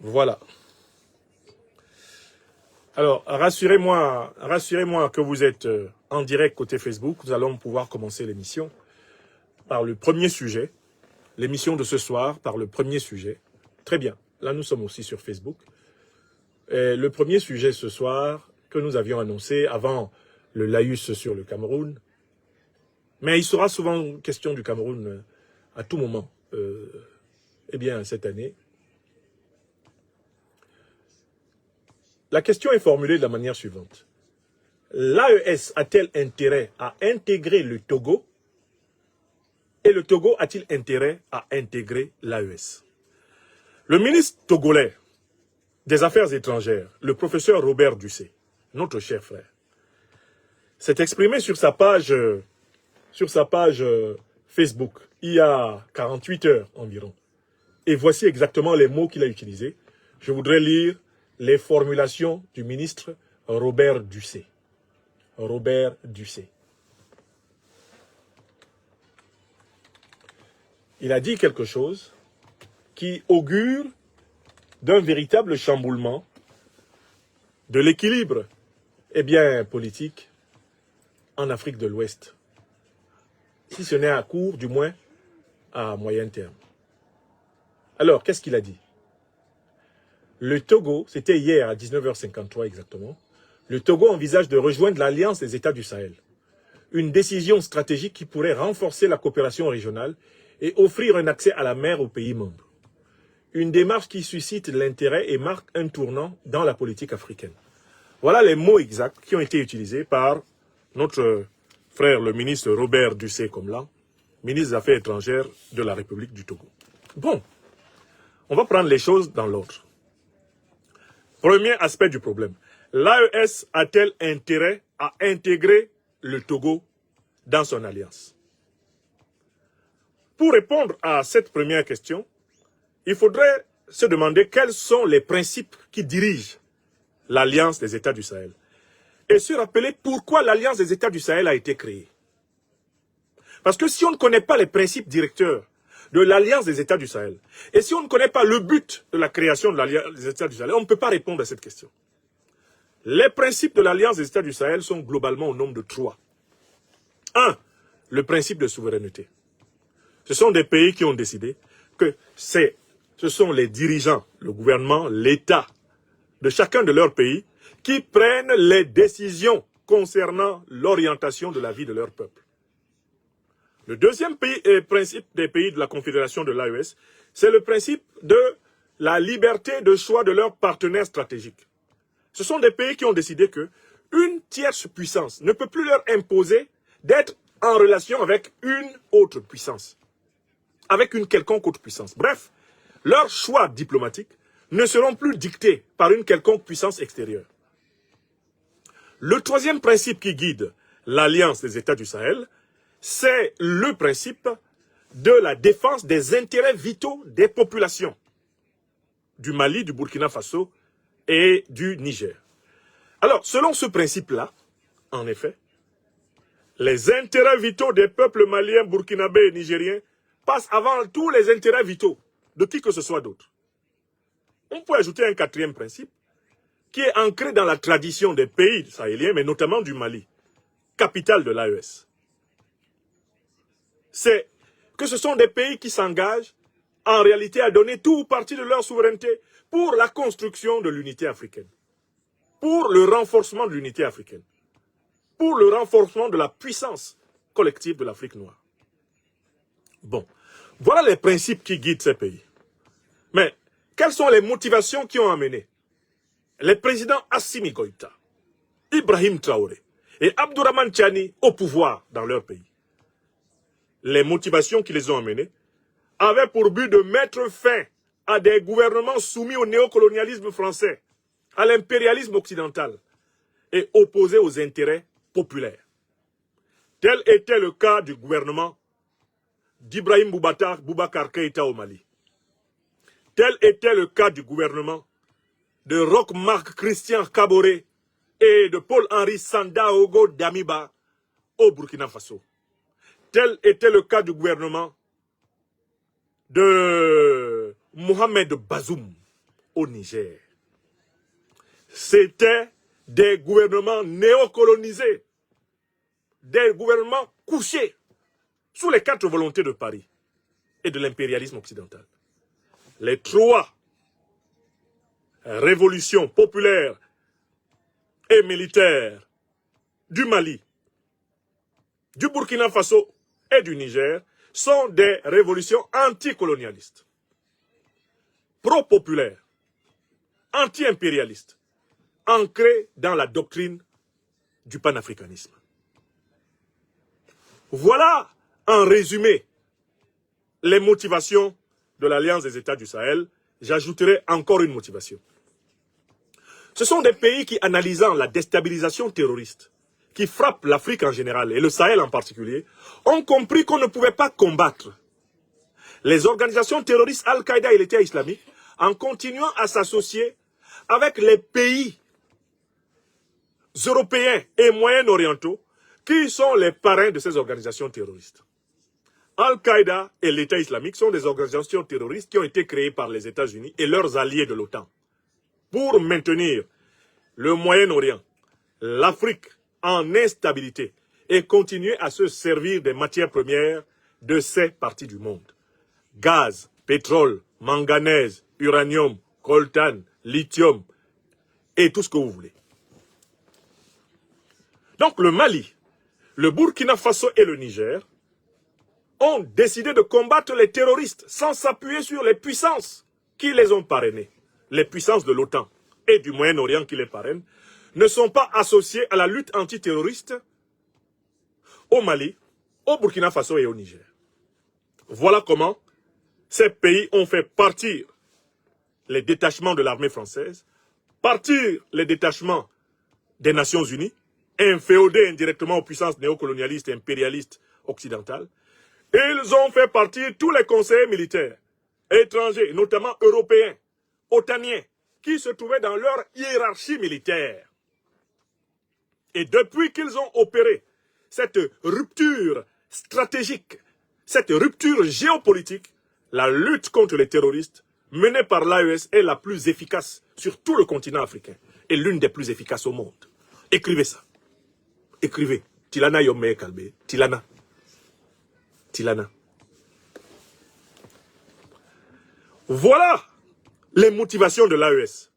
Voilà. Alors, rassurez-moi que vous êtes en direct côté Facebook. Nous allons pouvoir commencer l'émission par le premier sujet. L'émission de ce soir par le premier sujet. Très bien. Là, nous sommes aussi sur Facebook. Et le premier sujet ce soir que nous avions annoncé avant le laïus sur le Cameroun. Mais il sera souvent question du Cameroun à tout moment. Eh bien, cette année. La question est formulée de la manière suivante. L'AES a-t-elle intérêt à intégrer le Togo et le Togo a-t-il intérêt à intégrer l'AES? Le ministre togolais des Affaires étrangères, le professeur Robert Dussé, notre cher frère, s'est exprimé sur sa page Facebook il y a 48 heures environ. Et voici exactement les mots qu'il a utilisés. Je voudrais lire les formulations du ministre Robert Dussé. Robert Dussé. Il a dit quelque chose qui augure d'un véritable chamboulement de l'équilibre politique en Afrique de l'Ouest. Si ce n'est à court, du moins à moyen terme. Alors, qu'est-ce qu'il a dit? Le Togo, c'était hier à 19h53 exactement, le Togo envisage de rejoindre l'Alliance des États du Sahel. Une décision stratégique qui pourrait renforcer la coopération régionale et offrir un accès à la mer aux pays membres. Une démarche qui suscite l'intérêt et marque un tournant dans la politique africaine. Voilà les mots exacts qui ont été utilisés par notre frère, le ministre Robert Dussé Komla, ministre des Affaires étrangères de la République du Togo. Bon, on va prendre les choses dans l'ordre. Premier aspect du problème. L'AES a-t-elle intérêt à intégrer le Togo dans son alliance? Pour répondre à cette première question, il faudrait se demander quels sont les principes qui dirigent l'Alliance des États du Sahel. Et se rappeler pourquoi l'Alliance des États du Sahel a été créée. Parce que si on ne connaît pas les principes directeurs de l'Alliance des États du Sahel, et si on ne connaît pas le but de la création de l'Alliance des États du Sahel, on ne peut pas répondre à cette question. Les principes de l'Alliance des États du Sahel sont globalement au nombre de 3. 1. Le principe de souveraineté. Ce sont des pays qui ont décidé que ce sont les dirigeants, le gouvernement, l'État de chacun de leurs pays qui prennent les décisions concernant l'orientation de la vie de leur peuple. Le deuxième principe des pays de la Confédération de l'AES, c'est le principe de la liberté de choix de leurs partenaires stratégiques. Ce sont des pays qui ont décidé que une tierce puissance ne peut plus leur imposer d'être en relation avec une autre puissance, avec une quelconque autre puissance. Bref, leurs choix diplomatiques ne seront plus dictés par une quelconque puissance extérieure. Le troisième principe qui guide l'Alliance des États du Sahel, c'est le principe de la défense des intérêts vitaux des populations du Mali, du Burkina Faso et du Niger. Alors, selon ce principe-là, en effet, les intérêts vitaux des peuples maliens, burkinabés et nigériens passent avant tous les intérêts vitaux de qui que ce soit d'autre. On peut ajouter un quatrième principe qui est ancré dans la tradition des pays sahéliens, mais notamment du Mali, capitale de l'AES. C'est que ce sont des pays qui s'engagent en réalité à donner tout ou partie de leur souveraineté pour la construction de l'unité africaine, pour le renforcement de l'unité africaine, pour le renforcement de la puissance collective de l'Afrique noire. Bon, voilà les principes qui guident ces pays. Mais quelles sont les motivations qui ont amené les présidents Assimi Goïta, Ibrahim Traoré et Abdourahmane Tiani au pouvoir dans leur pays? Les motivations qui les ont amenés avaient pour but de mettre fin à des gouvernements soumis au néocolonialisme français, à l'impérialisme occidental et opposés aux intérêts populaires. Tel était le cas du gouvernement d'Ibrahim Boubacar Keïta au Mali. Tel était le cas du gouvernement de Roch-Marc Christian Kaboré et de Paul-Henri Sandaogo Damiba au Burkina Faso. Tel était le cas du gouvernement de Mohamed Bazoum au Niger. C'était des gouvernements néocolonisés, des gouvernements couchés sous les 4 volontés de Paris et de l'impérialisme occidental. Les 3 révolutions populaires et militaires du Mali, du Burkina Faso et du Niger sont des révolutions anticolonialistes, pro-populaires, anti-impérialistes, ancrées dans la doctrine du panafricanisme. Voilà, en résumé, les motivations de l'Alliance des États du Sahel. J'ajouterai encore une motivation. Ce sont des pays qui, analysant la déstabilisation terroriste qui frappe l'Afrique en général et le Sahel en particulier, ont compris qu'on ne pouvait pas combattre les organisations terroristes Al-Qaïda et l'État islamique en continuant à s'associer avec les pays européens et moyen-orientaux qui sont les parrains de ces organisations terroristes. Al-Qaïda et l'État islamique sont des organisations terroristes qui ont été créées par les États-Unis et leurs alliés de l'OTAN pour maintenir le Moyen-Orient, l'Afrique en instabilité et continuer à se servir des matières premières de ces parties du monde. Gaz, pétrole, manganèse, uranium, coltan, lithium et tout ce que vous voulez. Donc le Mali, le Burkina Faso et le Niger ont décidé de combattre les terroristes sans s'appuyer sur les puissances qui les ont parrainés. Les puissances de l'OTAN et du Moyen-Orient qui les parrainent ne sont pas associées à la lutte antiterroriste au Mali, au Burkina Faso et au Niger. Voilà comment ces pays ont fait partir les détachements de l'armée française, partir les détachements des Nations Unies, inféodés indirectement aux puissances néocolonialistes et impérialistes occidentales. Et ils ont fait partir tous les conseillers militaires étrangers, notamment européens, otaniens, qui se trouvaient dans leur hiérarchie militaire. Et depuis qu'ils ont opéré cette rupture stratégique, cette rupture géopolitique, la lutte contre les terroristes menée par l'AES est la plus efficace sur tout le continent africain et l'une des plus efficaces au monde. Écrivez ça. Écrivez. Tilana Yomé Kalbe. Tilana. Tilana. Voilà les motivations de l'AES.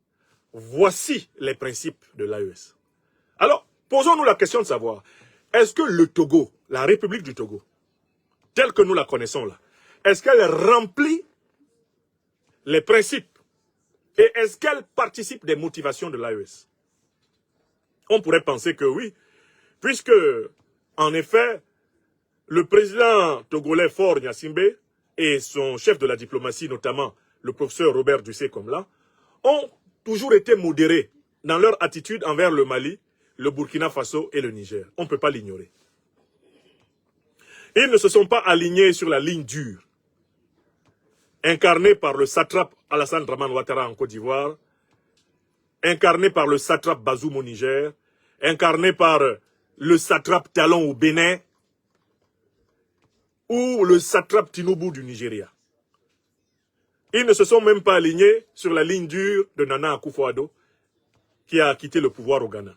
Voici les principes de l'AES. Alors, posons-nous la question de savoir, est-ce que le Togo, la République du Togo, telle que nous la connaissons là, est-ce qu'elle remplit les principes et est-ce qu'elle participe des motivations de l'AES? On pourrait penser que oui, puisque, en effet, le président togolais Faure Gnassingbé et son chef de la diplomatie, notamment le professeur Robert Dussé-Komla, ont toujours été modérés dans leur attitude envers le Mali, le Burkina Faso et le Niger. On ne peut pas l'ignorer. Ils ne se sont pas alignés sur la ligne dure, incarnée par le satrape Alassane Dramane Ouattara en Côte d'Ivoire, incarnée par le satrape Bazoum au Niger, incarnée par le satrape Talon au Bénin, ou le satrape Tinubu du Nigeria. Ils ne se sont même pas alignés sur la ligne dure de Nana Akufo-Addo, qui a quitté le pouvoir au Ghana.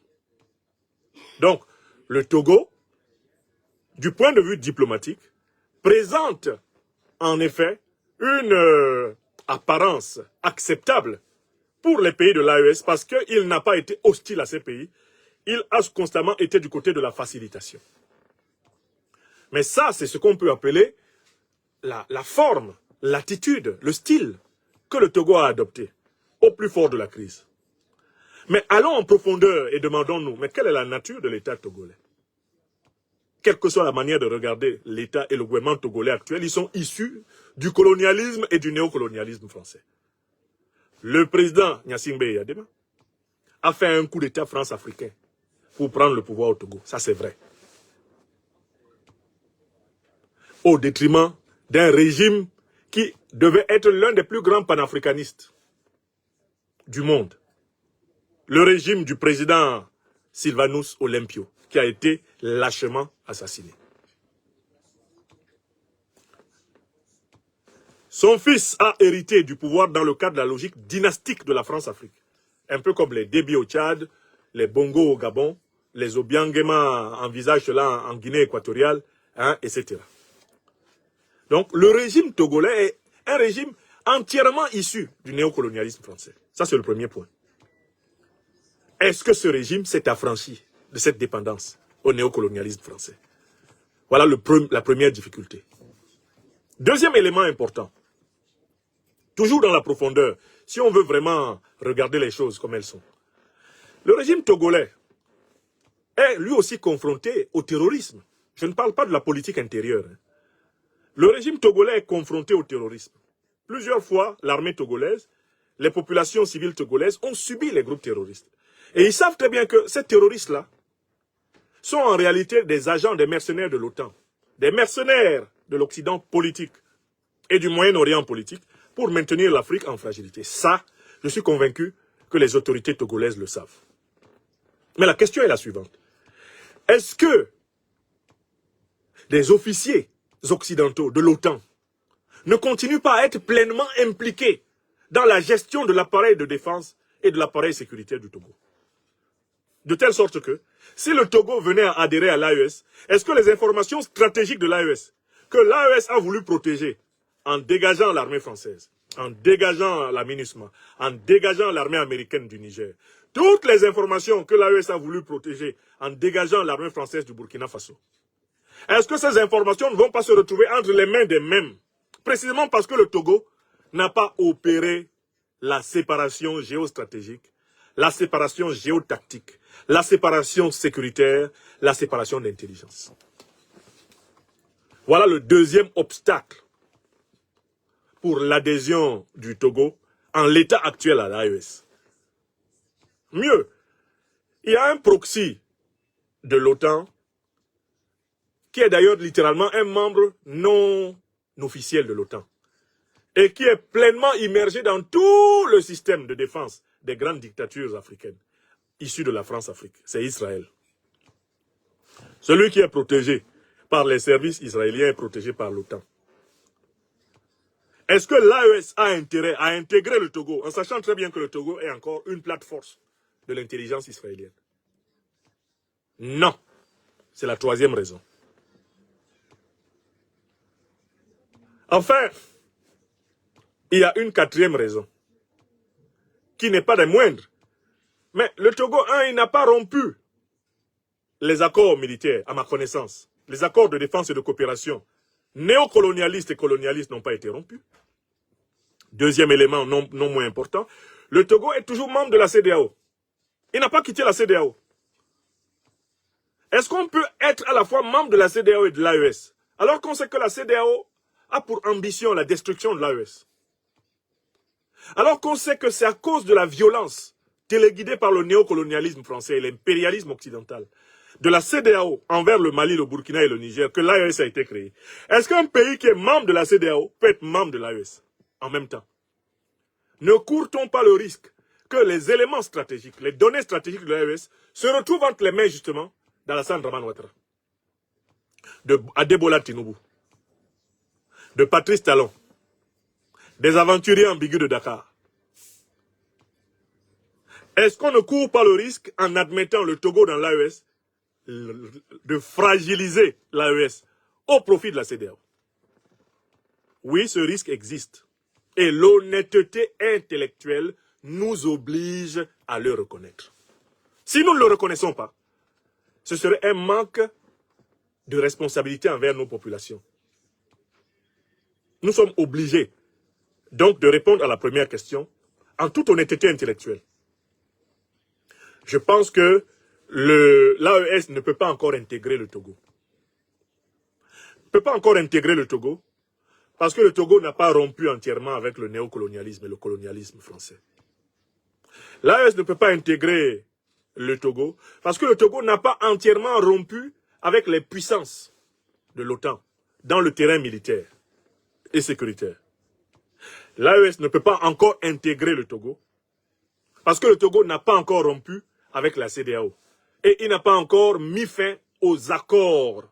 Donc, le Togo, du point de vue diplomatique, présente en effet une apparence acceptable pour les pays de l'AES parce qu'il n'a pas été hostile à ces pays. Il a constamment été du côté de la facilitation. Mais ça, c'est ce qu'on peut appeler la forme, l'attitude, le style que le Togo a adopté au plus fort de la crise. Mais allons en profondeur et demandons-nous, mais quelle est la nature de l'État togolais? Quelle que soit la manière de regarder l'État et le gouvernement togolais actuel, ils sont issus du colonialisme et du néocolonialisme français. Le président Gnassingbé Eyadema a fait un coup d'État France-africain pour prendre le pouvoir au Togo. Ça, c'est vrai. Au détriment d'un régime qui devait être l'un des plus grands panafricanistes du monde. Le régime du président Sylvanus Olympio, qui a été lâchement assassiné. Son fils a hérité du pouvoir dans le cadre de la logique dynastique de la France-Afrique. Un peu comme les Déby au Tchad, les Bongo au Gabon, les Obiangema envisagent cela en Guinée équatoriale, hein, etc. Donc le régime togolais est un régime entièrement issu du néocolonialisme français. Ça, c'est le premier point. Est-ce que ce régime s'est affranchi de cette dépendance au néocolonialisme français? Voilà la première difficulté. Deuxième élément important, toujours dans la profondeur, si on veut vraiment regarder les choses comme elles sont. Le régime togolais est lui aussi confronté au terrorisme. Je ne parle pas de la politique intérieure. Le régime togolais est confronté au terrorisme. Plusieurs fois, l'armée togolaise, les populations civiles togolaises ont subi les groupes terroristes. Et ils savent très bien que ces terroristes-là sont en réalité des agents, des mercenaires de l'OTAN, des mercenaires de l'Occident politique et du Moyen-Orient politique pour maintenir l'Afrique en fragilité. Ça, je suis convaincu que les autorités togolaises le savent. Mais la question est la suivante. Est-ce que des officiers occidentaux de l'OTAN ne continuent pas à être pleinement impliqués dans la gestion de l'appareil de défense et de l'appareil sécuritaire du Togo? De telle sorte que, si le Togo venait à adhérer à l'AES, est-ce que les informations stratégiques de l'AES, que l'AES a voulu protéger en dégageant l'armée française, en dégageant la MINUSMA, en dégageant l'armée américaine du Niger, toutes les informations que l'AES a voulu protéger en dégageant l'armée française du Burkina Faso, est-ce que ces informations ne vont pas se retrouver entre les mains des mêmes, précisément parce que le Togo n'a pas opéré la séparation géostratégique, la séparation géotactique, la séparation sécuritaire, la séparation d'intelligence? Voilà le deuxième obstacle pour l'adhésion du Togo en l'état actuel à l'AES. Mieux, il y a un proxy de l'OTAN qui est d'ailleurs littéralement un membre non officiel de l'OTAN et qui est pleinement immergé dans tout le système de défense des grandes dictatures africaines issues de la France-Afrique. C'est Israël. Celui qui est protégé par les services israéliens est protégé par l'OTAN. Est-ce que l'AES a intérêt à intégrer le Togo, en sachant très bien que le Togo est encore une plate-forme de l'intelligence israélienne? Non. C'est la troisième raison. Enfin, il y a une quatrième raison, qui n'est pas des moindres. Mais le Togo, il n'a pas rompu les accords militaires, à ma connaissance. Les accords de défense et de coopération néocolonialistes et colonialistes n'ont pas été rompus. Deuxième élément non moins important, le Togo est toujours membre de la CEDEAO. Il n'a pas quitté la CEDEAO. Est-ce qu'on peut être à la fois membre de la CEDEAO et de l'AES, alors qu'on sait que la CEDEAO a pour ambition la destruction de l'AES? Alors qu'on sait que c'est à cause de la violence téléguidée par le néocolonialisme français et l'impérialisme occidental de la CEDEAO envers le Mali, le Burkina et le Niger que l'AES a été créé. Est-ce qu'un pays qui est membre de la CEDEAO peut être membre de l'AES en même temps? Ne court-on pas le risque que les éléments stratégiques, les données stratégiques de l'AES se retrouvent entre les mains justement d'Alassane Dramane Ouattara, de Adebola Tinubu, de Patrice Talon, des aventuriers ambigus de Dakar? Est-ce qu'on ne court pas le risque, en admettant le Togo dans l'AES, de fragiliser l'AES au profit de la CEDEAO? Oui, ce risque existe. Et l'honnêteté intellectuelle nous oblige à le reconnaître. Si nous ne le reconnaissons pas, ce serait un manque de responsabilité envers nos populations. Nous sommes obligés donc de répondre à la première question en toute honnêteté intellectuelle. Je pense que l'AES ne peut pas encore intégrer le Togo. Ne peut pas encore intégrer le Togo parce que le Togo n'a pas rompu entièrement avec le néocolonialisme et le colonialisme français. L'AES ne peut pas intégrer le Togo parce que le Togo n'a pas entièrement rompu avec les puissances de l'OTAN dans le terrain militaire et sécuritaire. L'AES ne peut pas encore intégrer le Togo parce que le Togo n'a pas encore rompu avec la CEDEAO. Et il n'a pas encore mis fin aux accords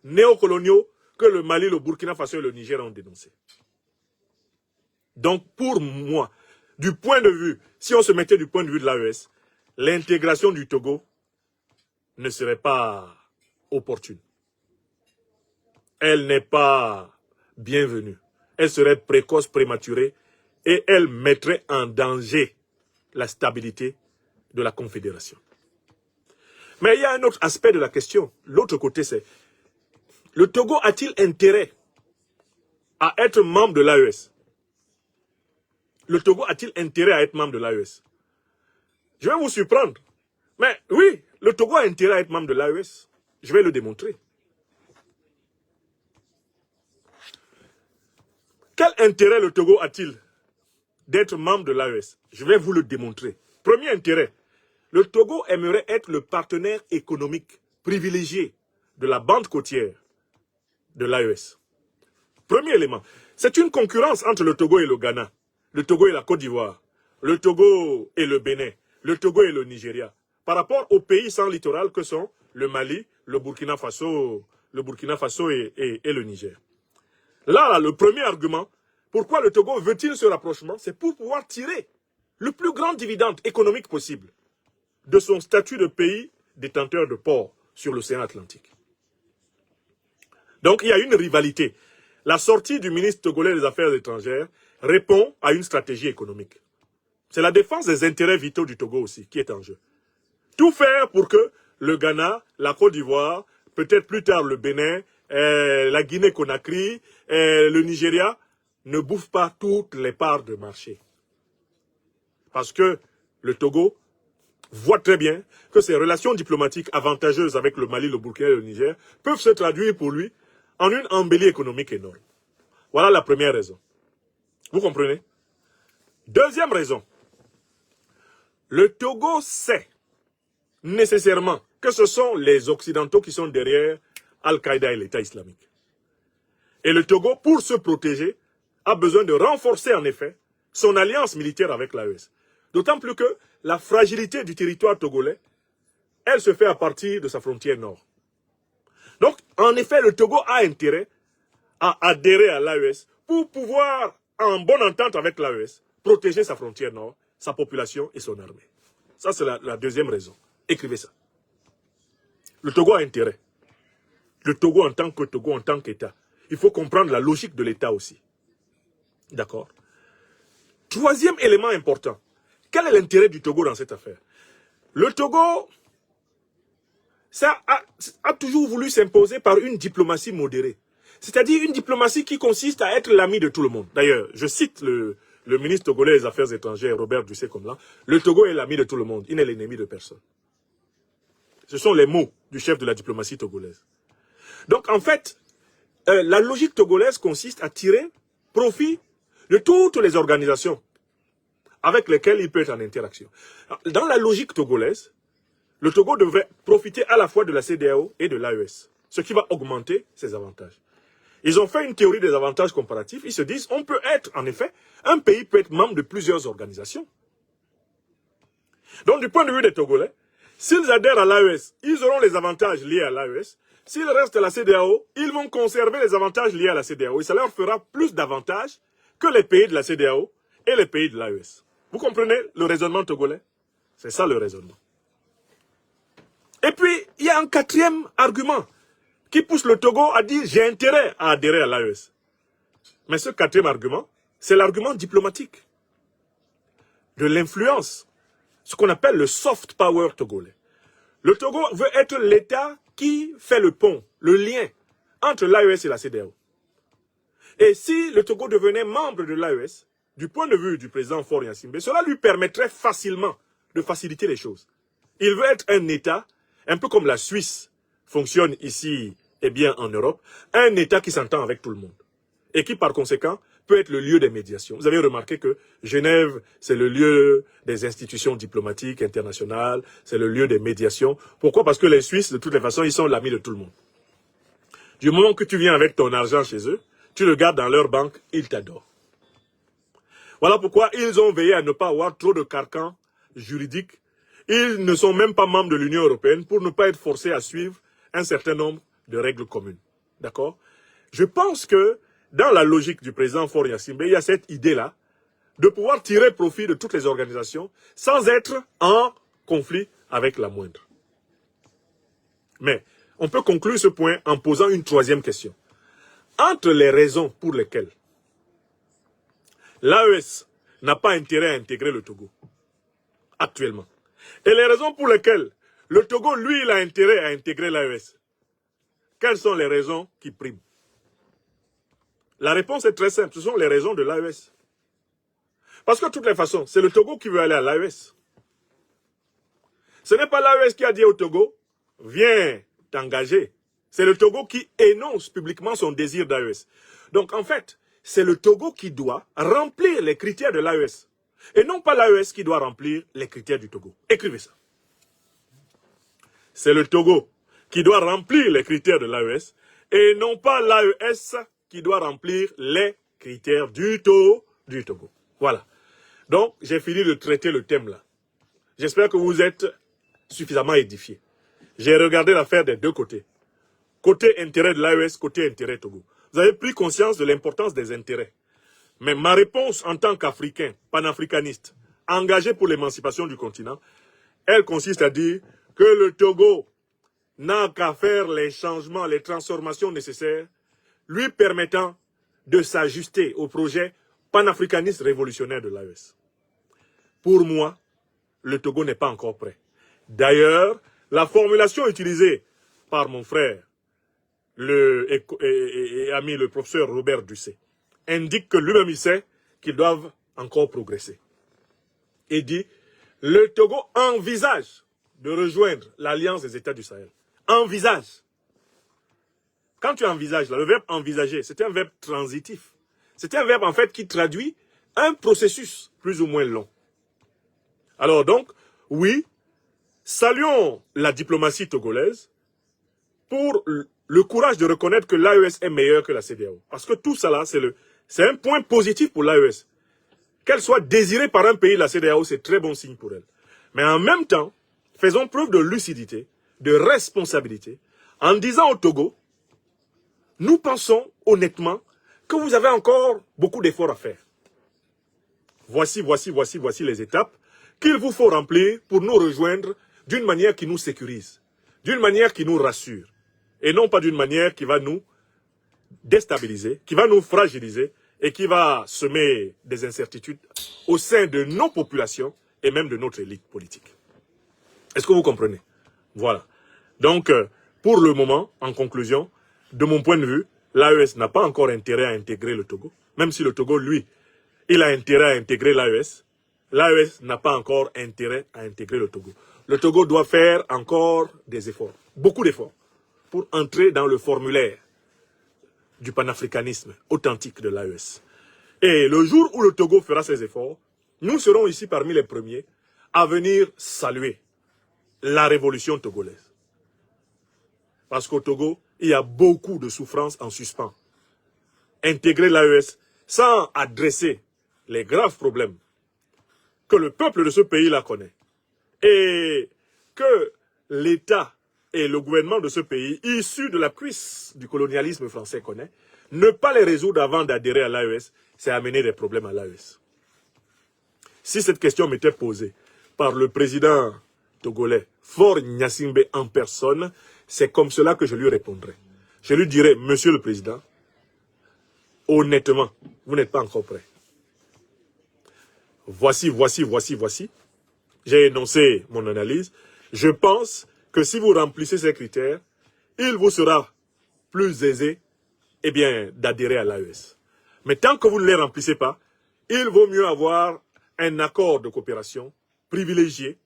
néocoloniaux que le Mali, le Burkina Faso et le Niger ont dénoncés. Donc, pour moi, du point de vue, si on se mettait du point de vue de l'AES, l'intégration du Togo ne serait pas opportune. Elle n'est pas bienvenue. Elle serait précoce, prématurée, et elle mettrait en danger la stabilité de la Confédération. Mais il y a un autre aspect de la question. L'autre côté, c'est le Togo a-t-il intérêt à être membre de l'AES? Le Togo a-t-il intérêt à être membre de l'AES? Je vais vous surprendre. Mais oui, le Togo a intérêt à être membre de l'AES. Je vais le démontrer. Quel intérêt le Togo a-t-il d'être membre de l'AES? Je vais vous le démontrer. Premier intérêt, le Togo aimerait être le partenaire économique privilégié de la bande côtière de l'AES. Premier élément, c'est une concurrence entre le Togo et le Ghana, le Togo et la Côte d'Ivoire, le Togo et le Bénin, le Togo et le Nigeria, par rapport aux pays sans littoral que sont le Mali, le Burkina Faso et le Niger. Là, le premier argument, pourquoi le Togo veut-il ce rapprochement? C'est pour pouvoir tirer le plus grand dividende économique possible de son statut de pays détenteur de ports sur l'océan Atlantique. Donc, il y a une rivalité. La sortie du ministre togolais des Affaires étrangères répond à une stratégie économique. C'est la défense des intérêts vitaux du Togo aussi qui est en jeu. Tout faire pour que le Ghana, la Côte d'Ivoire, peut-être plus tard le Bénin, la Guinée-Conakry, le Nigeria, ne bouffent pas toutes les parts de marché. Parce que le Togo voit très bien que ses relations diplomatiques avantageuses avec le Mali, le Burkina et le Niger peuvent se traduire pour lui en une embellie économique énorme. Voilà la première raison. Vous comprenez? Deuxième raison. Le Togo sait nécessairement que ce sont les Occidentaux qui sont derrière Al-Qaïda et l'État islamique. Et le Togo, pour se protéger, a besoin de renforcer en effet son alliance militaire avec l'AES. D'autant plus que la fragilité du territoire togolais, elle se fait à partir de sa frontière nord. Donc, en effet, le Togo a intérêt à adhérer à l'AES pour pouvoir, en bonne entente avec l'AES, protéger sa frontière nord, sa population et son armée. Ça, c'est la deuxième raison. Écrivez ça. Le Togo a intérêt. Le Togo en tant que Togo, en tant qu'État. Il faut comprendre la logique de l'État aussi. D'accord? Troisième élément important. Quel est l'intérêt du Togo dans cette affaire? Le Togo a toujours voulu s'imposer par une diplomatie modérée. C'est-à-dire une diplomatie qui consiste à être l'ami de tout le monde. D'ailleurs, je cite le ministre togolais des Affaires étrangères, Robert Dussé-Komla. Le Togo est l'ami de tout le monde. Il n'est l'ennemi de personne. Ce sont les mots du chef de la diplomatie togolaise. Donc, en fait, la logique togolaise consiste à tirer profit de toutes les organisations avec lesquelles il peut être en interaction. Dans la logique togolaise, le Togo devrait profiter à la fois de la CEDEAO et de l'AES, ce qui va augmenter ses avantages. Ils ont fait une théorie des avantages comparatifs. Ils se disent, on peut être, en effet, un pays peut être membre de plusieurs organisations. Donc, du point de vue des Togolais, s'ils adhèrent à l'AES, ils auront les avantages liés à l'AES. S'ils restent à la CEDEAO, ils vont conserver les avantages liés à la CEDEAO. Et ça leur fera plus d'avantages que les pays de la CEDEAO et les pays de l'AES. Vous comprenez le raisonnement togolais? C'est ça le raisonnement. Et puis, il y a un quatrième argument qui pousse le Togo à dire « j'ai intérêt à adhérer à l'AES ». Mais ce quatrième argument, c'est l'argument diplomatique de l'influence, ce qu'on appelle le soft power togolais. Le Togo veut être l'État qui fait le pont, le lien entre l'AES et la CEDEAO. Et si le Togo devenait membre de l'AES, du point de vue du président Faure Gnassingbé, cela lui permettrait facilement de faciliter les choses. Il veut être un État, un peu comme la Suisse fonctionne ici et bien en Europe, un État qui s'entend avec tout le monde et qui par conséquent peut être le lieu des médiations. Vous avez remarqué que Genève, c'est le lieu des institutions diplomatiques internationales, c'est le lieu des médiations. Pourquoi? Parce que les Suisses, de toutes les façons, ils sont l'ami de tout le monde. Du moment que tu viens avec ton argent chez eux, tu le gardes dans leur banque, ils t'adorent. Voilà pourquoi ils ont veillé à ne pas avoir trop de carcans juridiques. Ils ne sont même pas membres de l'Union européenne pour ne pas être forcés à suivre un certain nombre de règles communes. D'accord? Je pense que dans la logique du président Faure Gnassingbé, il y a cette idée-là de pouvoir tirer profit de toutes les organisations sans être en conflit avec la moindre. Mais on peut conclure ce point en posant une troisième question. Entre les raisons pour lesquelles l'AES n'a pas intérêt à intégrer le Togo actuellement, et les raisons pour lesquelles le Togo, lui, il a intérêt à intégrer l'AES, quelles sont les raisons qui priment? La réponse est très simple, ce sont les raisons de l'AES. Parce que de toutes les façons, c'est le Togo qui veut aller à l'AES. Ce n'est pas l'AES qui a dit au Togo, viens t'engager. C'est le Togo qui énonce publiquement son désir d'AES. Donc en fait, c'est le Togo qui doit remplir les critères de l'AES. Et non pas l'AES qui doit remplir les critères du Togo. Écrivez ça. C'est le Togo qui doit remplir les critères de l'AES et non pas l'AES qui doit remplir les critères du Togo. Voilà. Donc, j'ai fini de traiter le thème là. J'espère que vous êtes suffisamment édifiés. J'ai regardé l'affaire des deux côtés. Côté intérêt de l'AES, côté intérêt Togo. Vous avez pris conscience de l'importance des intérêts. Mais ma réponse en tant qu'Africain, panafricaniste, engagé pour l'émancipation du continent, elle consiste à dire que le Togo n'a qu'à faire les changements, les transformations nécessaires, lui permettant de s'ajuster au projet panafricaniste révolutionnaire de l'AES. Pour moi, le Togo n'est pas encore prêt. D'ailleurs, la formulation utilisée par mon frère et ami le professeur Robert Dussé indique que lui-même il sait qu'ils doivent encore progresser. Il dit, le Togo envisage de rejoindre l'Alliance des États du Sahel. Envisage. Quand tu envisages, là, le verbe envisager, c'est un verbe transitif. C'est un verbe en fait qui traduit un processus plus ou moins long. Alors donc, oui, saluons la diplomatie togolaise pour le courage de reconnaître que l'AES est meilleure que la CEDEAO. Parce que tout ça là, c'est un point positif pour l'AES. Qu'elle soit désirée par un pays de la CEDEAO, c'est très bon signe pour elle. Mais en même temps, faisons preuve de lucidité, de responsabilité, en disant au Togo, nous pensons honnêtement que vous avez encore beaucoup d'efforts à faire. Voici les étapes qu'il vous faut remplir pour nous rejoindre d'une manière qui nous sécurise, d'une manière qui nous rassure, et non pas d'une manière qui va nous déstabiliser, qui va nous fragiliser et qui va semer des incertitudes au sein de nos populations et même de notre élite politique. Est-ce que vous comprenez? Voilà. Donc, pour le moment, en conclusion, de mon point de vue, l'AES n'a pas encore intérêt à intégrer le Togo. Même si le Togo, lui, il a intérêt à intégrer l'AES, l'AES n'a pas encore intérêt à intégrer le Togo. Le Togo doit faire encore des efforts, beaucoup d'efforts, pour entrer dans le formulaire du panafricanisme authentique de l'AES. Et le jour où le Togo fera ses efforts, nous serons ici parmi les premiers à venir saluer la révolution togolaise. Parce qu'au Togo, il y a beaucoup de souffrances en suspens. Intégrer l'AES sans adresser les graves problèmes que le peuple de ce pays-là connaît et que l'État et le gouvernement de ce pays, issu de la cuisse du colonialisme français connaît, ne pas les résoudre avant d'adhérer à l'AES, c'est amener des problèmes à l'AES. Si cette question m'était posée par le président togolais, Faure Gnassingbé en personne, c'est comme cela que je lui répondrais. Je lui dirais, monsieur le président, honnêtement, vous n'êtes pas encore prêt. Voici. J'ai énoncé mon analyse. Je pense que si vous remplissez ces critères, il vous sera plus aisé d'adhérer à l'AES. Mais tant que vous ne les remplissez pas, il vaut mieux avoir un accord de coopération privilégié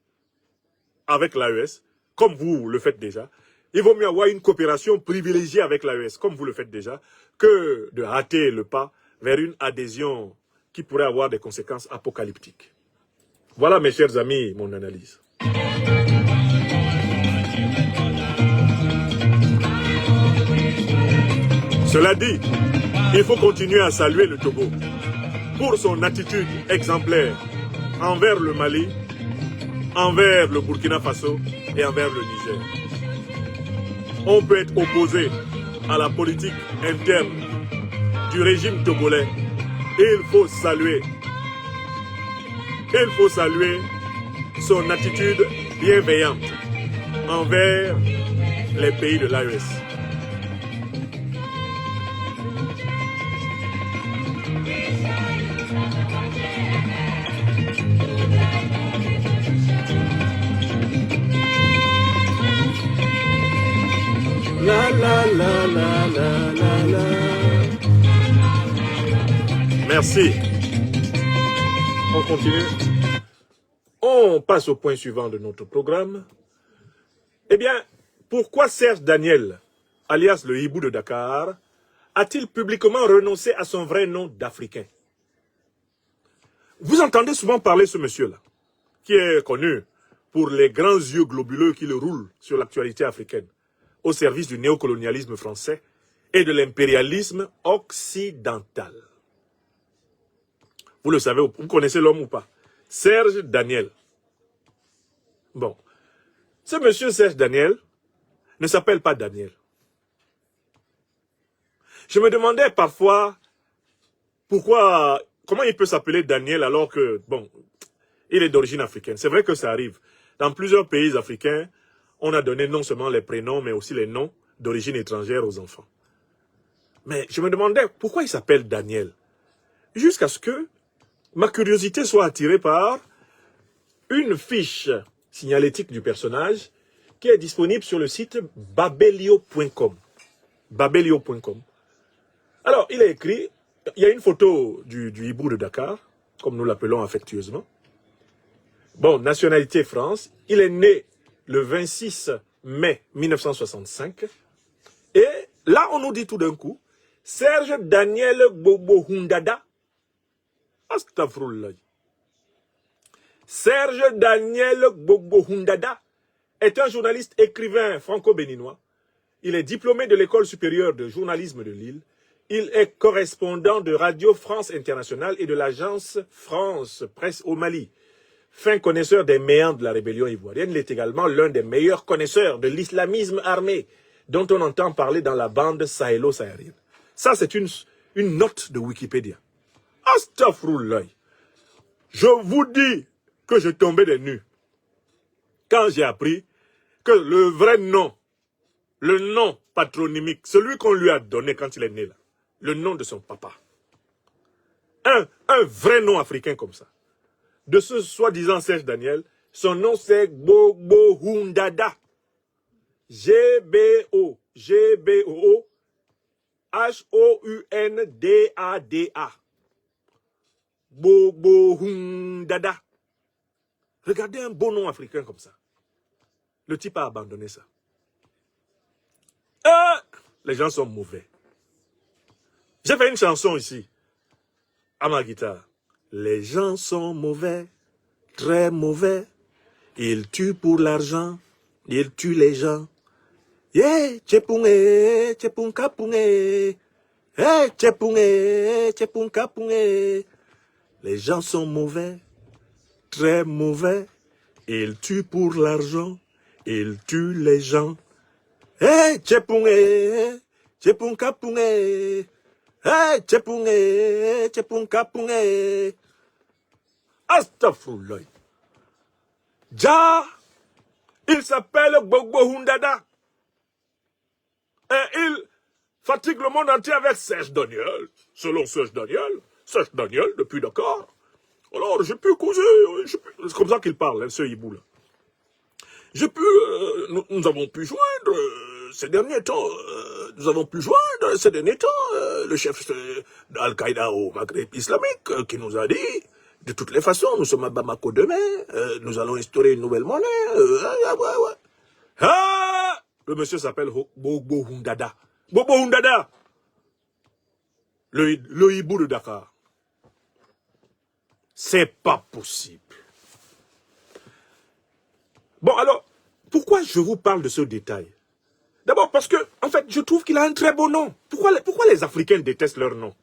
avec l'AES, comme vous le faites déjà. Il vaut mieux avoir une coopération privilégiée avec l'AES, comme vous le faites déjà, que de hâter le pas vers une adhésion qui pourrait avoir des conséquences apocalyptiques. Voilà, mes chers amis, mon analyse. Cela dit, il faut continuer à saluer le Togo pour son attitude exemplaire envers le Mali, envers le Burkina Faso et envers le Niger. On peut être opposé à la politique interne du régime togolais et il faut saluer il faut saluer son attitude bienveillante envers les pays de l'AES. La la la la la la la. Merci. On continue. On passe au point suivant de notre programme. Eh bien, pourquoi Serge Daniel, alias le hibou de Dakar, a-t-il publiquement renoncé à son vrai nom d'Africain? Vous entendez souvent parler de ce monsieur-là, qui est connu pour les grands yeux globuleux qui le roulent sur l'actualité africaine, au service du néocolonialisme français et de l'impérialisme occidental. Vous le savez, vous connaissez l'homme ou pas? Serge Daniel. Bon. Ce monsieur Serge Daniel ne s'appelle pas Daniel. Je me demandais parfois comment il peut s'appeler Daniel alors que, bon, il est d'origine africaine. C'est vrai que ça arrive. Dans plusieurs pays africains, on a donné non seulement les prénoms, mais aussi les noms d'origine étrangère aux enfants. Mais je me demandais pourquoi il s'appelle Daniel. Jusqu'à ce que ma curiosité soit attirée par une fiche signalétique du personnage qui est disponible sur le site babelio.com. Babelio.com. Alors, il est écrit, il y a une photo du hibou de Dakar, comme nous l'appelons affectueusement. Bon, nationalité France. Il est né le 26 mai 1965. Et là, on nous dit tout d'un coup, Serge Daniel Gbogbo Hundada. Astaghfirullah. Serge Daniel Gbogbo Hundada est un journaliste écrivain franco-béninois. Il est diplômé de l'école supérieure de journalisme de Lille. Il est correspondant de Radio France Internationale et de l'agence France Presse au Mali. Fin connaisseur des méandres de la rébellion ivoirienne, il est également l'un des meilleurs connaisseurs de l'islamisme armé dont on entend parler dans la bande sahélo-saharienne. Ça, c'est une note de Wikipédia. Astaghfirullah. Je vous dis que je tombais des nues quand j'ai appris que le vrai nom, le nom patronymique, celui qu'on lui a donné quand il est né là, le nom de son papa, un vrai nom africain comme ça, de ce soi-disant Serge Daniel, son nom c'est Gbogbo Hundada. G-B-O, G-B-O-O, H-O-U-N-D-A-D-A. Gbogbo Hundada. Regardez un beau nom africain comme ça. Le type a abandonné ça. Les gens sont mauvais. J'ai fait une chanson ici, à ma guitare. Les gens sont mauvais, très mauvais. Ils tuent pour l'argent, ils tuent les gens. Yeah, tchepunge, tchepunkapunge. Hey, tchepunge, tchepunkapunge. Les gens sont mauvais, très mauvais. Ils tuent pour l'argent, ils tuent les gens. Hey, tchepunge, tchepunkapunge. Hey, tchepunge, tchepunkapunge. Astaghfirullah. Ja, il s'appelle Gbogbo Hundada. Et il fatigue le monde entier avec Serge Daniel. Selon Serge Daniel, depuis Dakar. Alors, j'ai pu causer, c'est comme ça qu'il parle, hein, ce hibou-là. Nous avons pu joindre, ces derniers temps, le chef d'Al-Qaïda au Maghreb islamique, qui nous a dit, de toutes les façons, nous sommes à Bamako demain, nous allons instaurer une nouvelle monnaie, le monsieur s'appelle Gbogbo Hundada. Gbogbo Hundada, le hibou de Dakar. C'est pas possible. Bon, alors, pourquoi je vous parle de ce détail? D'abord parce que, en fait, je trouve qu'il a un très beau nom. Pourquoi les Africains détestent leur nom?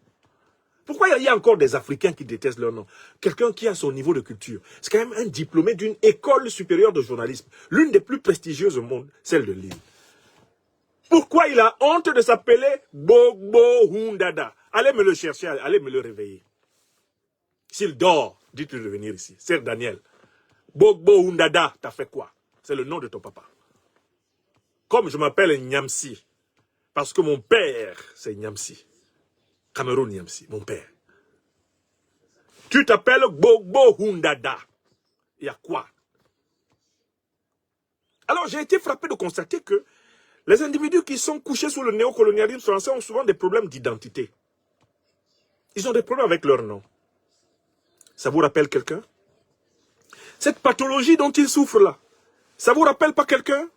Pourquoi il y a encore des Africains qui détestent leur nom? Quelqu'un qui a son niveau de culture. C'est quand même un diplômé d'une école supérieure de journalisme. L'une des plus prestigieuses au monde, celle de Lille. Pourquoi il a honte de s'appeler Gbogbo Hundada? Allez me le chercher, allez me le réveiller. S'il dort, Dites-lui de venir ici. Serge Daniel. Gbogbo Hundada, t'as fait quoi? C'est le nom de ton papa. Comme je m'appelle Nyamsi, parce que mon père, c'est Nyamsi. Cameroun Nyamsi, mon père. Tu t'appelles Gbogbo Hundada. Il y a quoi? Alors, j'ai été frappé de constater que les individus qui sont couchés sous le néocolonialisme français ont souvent des problèmes d'identité. Ils ont des problèmes avec leur nom. Ça vous rappelle quelqu'un? Cette pathologie dont ils souffrent là, ça vous rappelle pas quelqu'un?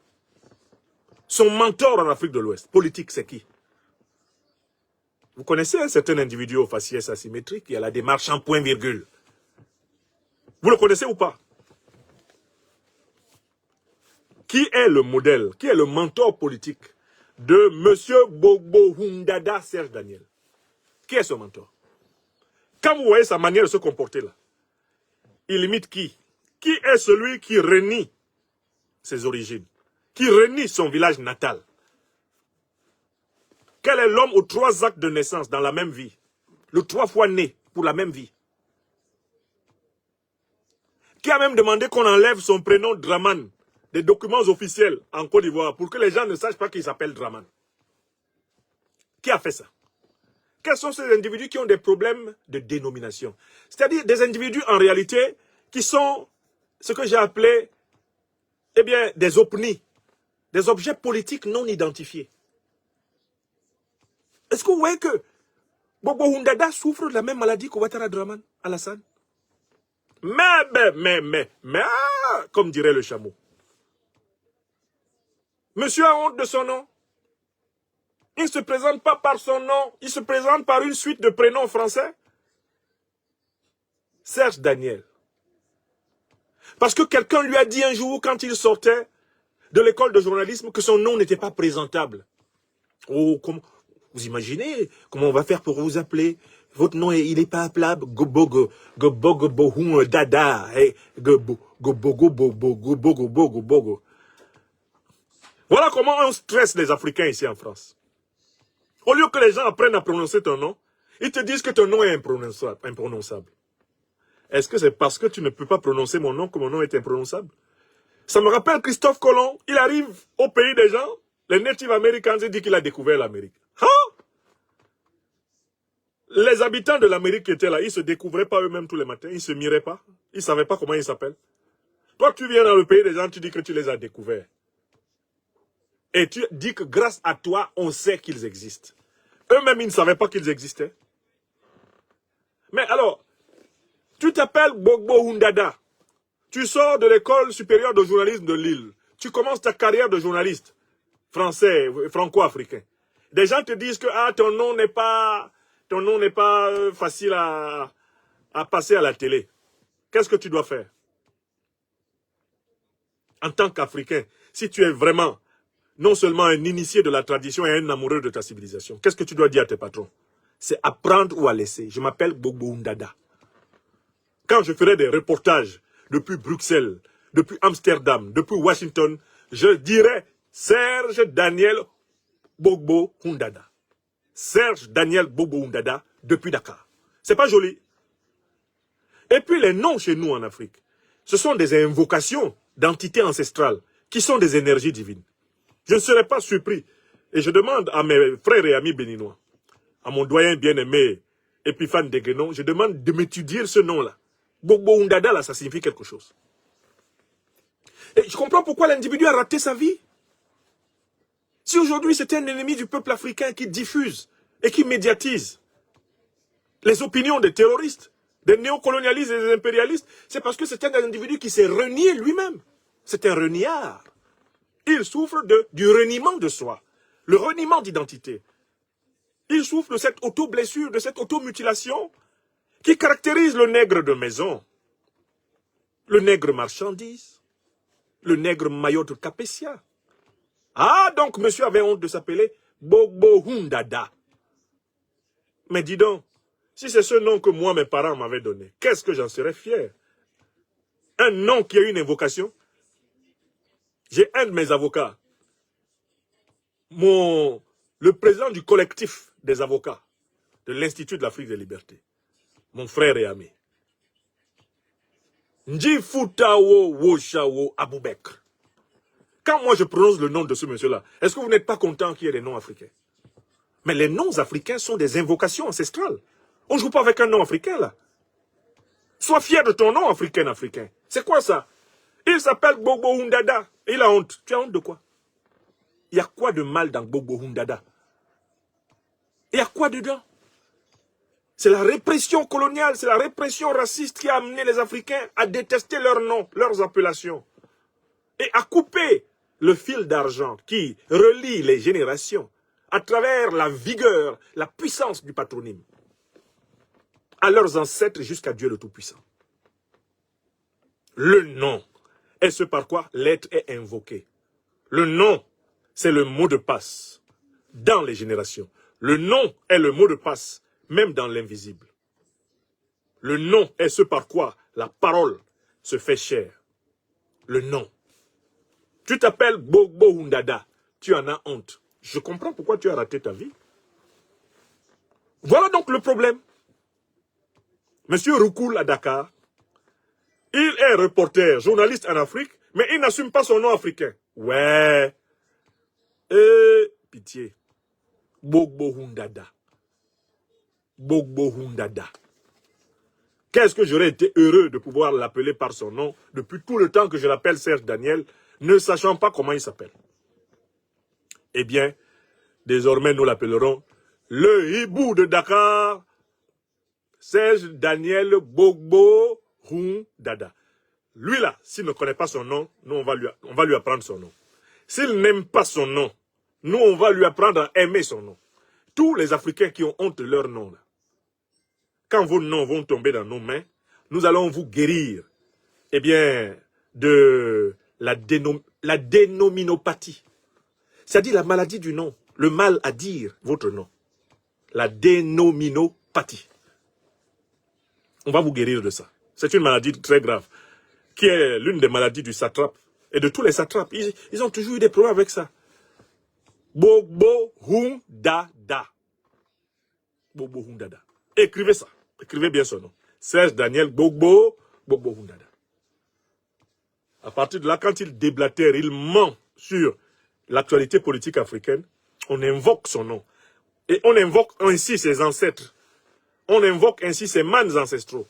Son mentor en Afrique de l'Ouest, politique, c'est qui? Vous connaissez un certain individu au faciès asymétrique qui a la démarche en point-virgule. Vous le connaissez ou pas? Qui est le modèle, qui est le mentor politique de M. Gbogbo Hundada Serge Daniel? Qui est ce mentor? Quand vous voyez sa manière de se comporter là, il imite qui? Qui est celui qui renie ses origines? Qui renie son village natal? Quel est l'homme aux 3 actes de naissance dans la même vie? Le 3 fois né pour la même vie? Qui a même demandé qu'on enlève son prénom Draman des documents officiels en Côte d'Ivoire pour que les gens ne sachent pas qu'il s'appelle Draman? Qui a fait ça? Quels sont ces individus qui ont des problèmes de dénomination? C'est-à-dire des individus en réalité qui sont ce que j'ai appelé eh bien, des OPNI, des objets politiques non identifiés. Est-ce que vous voyez que Gbogbo Hundada souffre de la même maladie qu'Ouattara Draman, Alassane? Comme dirait le chameau. Monsieur a honte de son nom. Il ne se présente pas par son nom, il se présente par une suite de prénoms français. Serge Daniel. Parce que quelqu'un lui a dit un jour, quand il sortait de l'école de journalisme, que son nom n'était pas présentable. Oh, vous imaginez comment on va faire pour vous appeler? Votre nom, il n'est pas appelable. Dada. Voilà comment on stresse les Africains ici en France. Au lieu que les gens apprennent à prononcer ton nom, ils te disent que ton nom est imprononçable. Est-ce que c'est parce que tu ne peux pas prononcer mon nom que mon nom est imprononçable? Ça me rappelle Christophe Colomb. Il arrive au pays des gens, les Native Americans, et dit qu'il a découvert l'Amérique. Hein? Les habitants de l'Amérique qui étaient là, ils ne se découvraient pas eux-mêmes tous les matins, ils ne se miraient pas, ils ne savaient pas comment ils s'appellent. Toi, tu viens dans le pays des gens, tu dis que tu les as découverts. Et tu dis que grâce à toi, on sait qu'ils existent. Eux-mêmes, ils ne savaient pas qu'ils existaient. Mais alors, tu t'appelles Gbogbo Hundada. Tu sors de l'école supérieure de journalisme de Lille. Tu commences ta carrière de journaliste français, franco-africain. Des gens te disent que ton nom n'est pas facile à passer à la télé. Qu'est-ce que tu dois faire? En tant qu'Africain, si tu es vraiment non seulement un initié de la tradition et un amoureux de ta civilisation, qu'est-ce que tu dois dire à tes patrons? C'est à prendre ou à laisser. Je m'appelle Gbogbo Hundada. Quand je ferai des reportages depuis Bruxelles, depuis Amsterdam, depuis Washington, je dirai Serge Daniel Gbogbo Hundada. Serge Daniel Gbogbo Hundada depuis Dakar. C'est pas joli. Et puis les noms chez nous en Afrique, ce sont des invocations d'entités ancestrales qui sont des énergies divines. Je ne serais pas surpris. Et je demande à mes frères et amis béninois, à mon doyen bien-aimé Epiphane Deguenon, je demande de m'étudier ce nom-là. Gbogbo Hundada, là, ça signifie quelque chose. Et je comprends pourquoi l'individu a raté sa vie. Si aujourd'hui c'est un ennemi du peuple africain qui diffuse et qui médiatise les opinions des terroristes, des néocolonialistes et des impérialistes, c'est parce que c'est un individu qui s'est renié lui-même. C'est un reniard. Il souffre du reniement de soi, le reniement d'identité. Il souffre de cette auto-blessure, de cette auto-mutilation qui caractérise le nègre de maison, le nègre marchandise, le nègre mayotte capétien. Ah, donc monsieur avait honte de s'appeler Gbogbo Hundada. Mais dis donc, si c'est ce nom que moi, mes parents m'avaient donné, qu'est-ce que j'en serais fier? Un nom qui a une invocation. J'ai un de mes avocats, le président du collectif des avocats de l'Institut de l'Afrique des Libertés, mon frère et ami. Ndjifutawo Woshawo Aboubekr. Quand moi je prononce le nom de ce monsieur-là, est-ce que vous n'êtes pas content qu'il y ait des noms africains? Mais les noms africains sont des invocations ancestrales. On ne joue pas avec un nom africain là. Sois fier de ton nom africain. C'est quoi ça? Il s'appelle Gbogbo Hundada. Il a honte. Tu as honte de quoi? Il y a quoi de mal dans Gbogbo Hundada? Il y a quoi dedans? C'est la répression coloniale, c'est la répression raciste qui a amené les Africains à détester leurs noms, leurs appellations. Et à couper le fil d'argent qui relie les générations à travers la vigueur, la puissance du patronyme, à leurs ancêtres jusqu'à Dieu le Tout-Puissant. Le nom est ce par quoi l'être est invoqué. Le nom, c'est le mot de passe dans les générations. Le nom est le mot de passe, même dans l'invisible. Le nom est ce par quoi la parole se fait chair. Le nom. Tu t'appelles Gbogbo Hundada, tu en as honte. Je comprends pourquoi tu as raté ta vie. Voilà donc le problème. Monsieur Roukoul à Dakar, il est reporter, journaliste en Afrique, mais il n'assume pas son nom africain. Ouais. Pitié. Gbogbo Hundada. Gbogbo Hundada. Qu'est-ce que j'aurais été heureux de pouvoir l'appeler par son nom depuis tout le temps que je l'appelle Serge Daniel, ne sachant pas comment il s'appelle. Eh bien, désormais nous l'appellerons le hibou de Dakar, Serge Daniel Gbogbo Hundada. Lui là, s'il ne connaît pas son nom, nous on va lui apprendre son nom. S'il n'aime pas son nom, nous on va lui apprendre à aimer son nom. Tous les Africains qui ont honte de leur nom là, quand vos noms vont tomber dans nos mains, nous allons vous guérir, eh bien, de la dénominopathie. C'est-à-dire la maladie du nom, le mal à dire votre nom. La dénominopathie. On va vous guérir de ça. C'est une maladie très grave, qui est l'une des maladies du satrape et de tous les satrapes. Ils ont toujours eu des problèmes avec ça. Gbogbo Hundada. Gbogbo Hundada. Écrivez ça. Écrivez bien son nom. Serge Daniel Gbogbo Hundada. À partir de là, quand il déblatère, il ment sur l'actualité politique africaine, on invoque son nom. Et on invoque ainsi ses ancêtres. On invoque ainsi ses mânes ancestraux.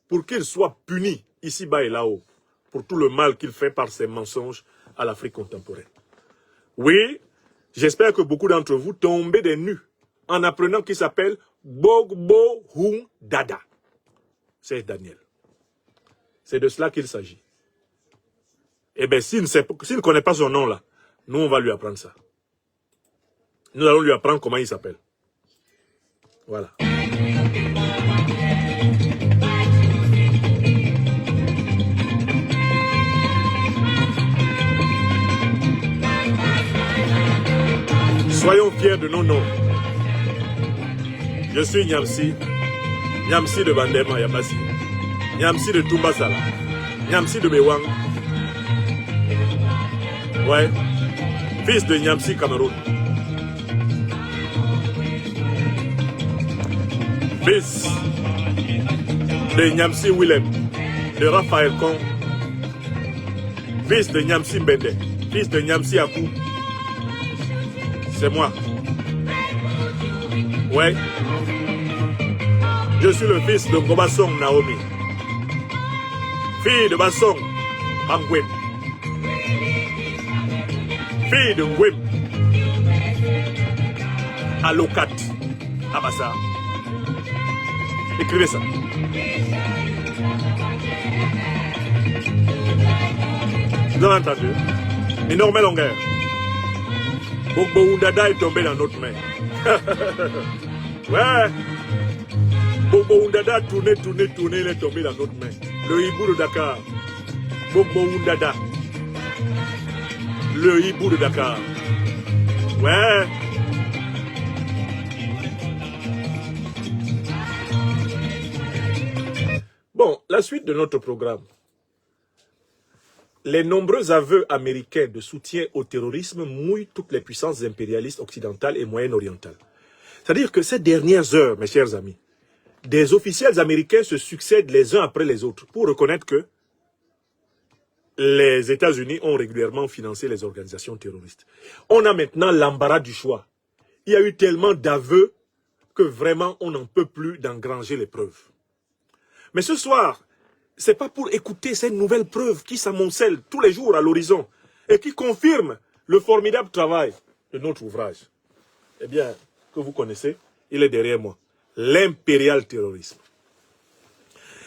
Pour qu'ils soient punis ici-bas et là-haut. Pour tout le mal qu'il fait par ses mensonges à l'Afrique contemporaine. Oui, j'espère que beaucoup d'entre vous tombez des nues en apprenant qu'il s'appelle Gbogbo Hundada. C'est Daniel. C'est de cela qu'il s'agit. Eh bien, s'il ne connaît pas son nom là, nous on va lui apprendre ça. Nous allons lui apprendre comment il s'appelle. Voilà. Soyons fiers de nos noms. Je suis Nyamsi, Nyamsi de Bandema Yabasi, Nyamsi de Tumbasala, Nyamsi de Bewang. Ouais, fils de Nyamsi Cameroun. Fils de Nyamsi Willem, de Raphaël Kon. Fils de Nyamsi Mbende, fils de Nyamsi Akou. C'est moi. Ouais. Je suis le fils de Ngobasong Naomi. Fille de Basong Angwem. Fille de Ngwem. Alokat. Abassa. Écrivez ça. Vous avez entendu? Énorme longueur. Gbogbo Hundada est tombé dans notre main. Ouais. Gbogbo Hundada tourné, il est tombé dans notre main. Le hibou de Dakar. Gbogbo Hundada. Le hibou de Dakar. Ouais. Bon, la suite de notre programme. Les nombreux aveux américains de soutien au terrorisme mouillent toutes les puissances impérialistes occidentales et moyen-orientales. C'est-à-dire que ces dernières heures, mes chers amis, des officiels américains se succèdent les uns après les autres pour reconnaître que les États-Unis ont régulièrement financé les organisations terroristes. On a maintenant l'embarras du choix. Il y a eu tellement d'aveux que vraiment on n'en peut plus d'engranger les preuves. Mais ce soir, ce n'est pas pour écouter ces nouvelles preuves qui s'amoncellent tous les jours à l'horizon et qui confirment le formidable travail de notre ouvrage. Eh bien, que vous connaissez, il est derrière moi. L'impérial terrorisme.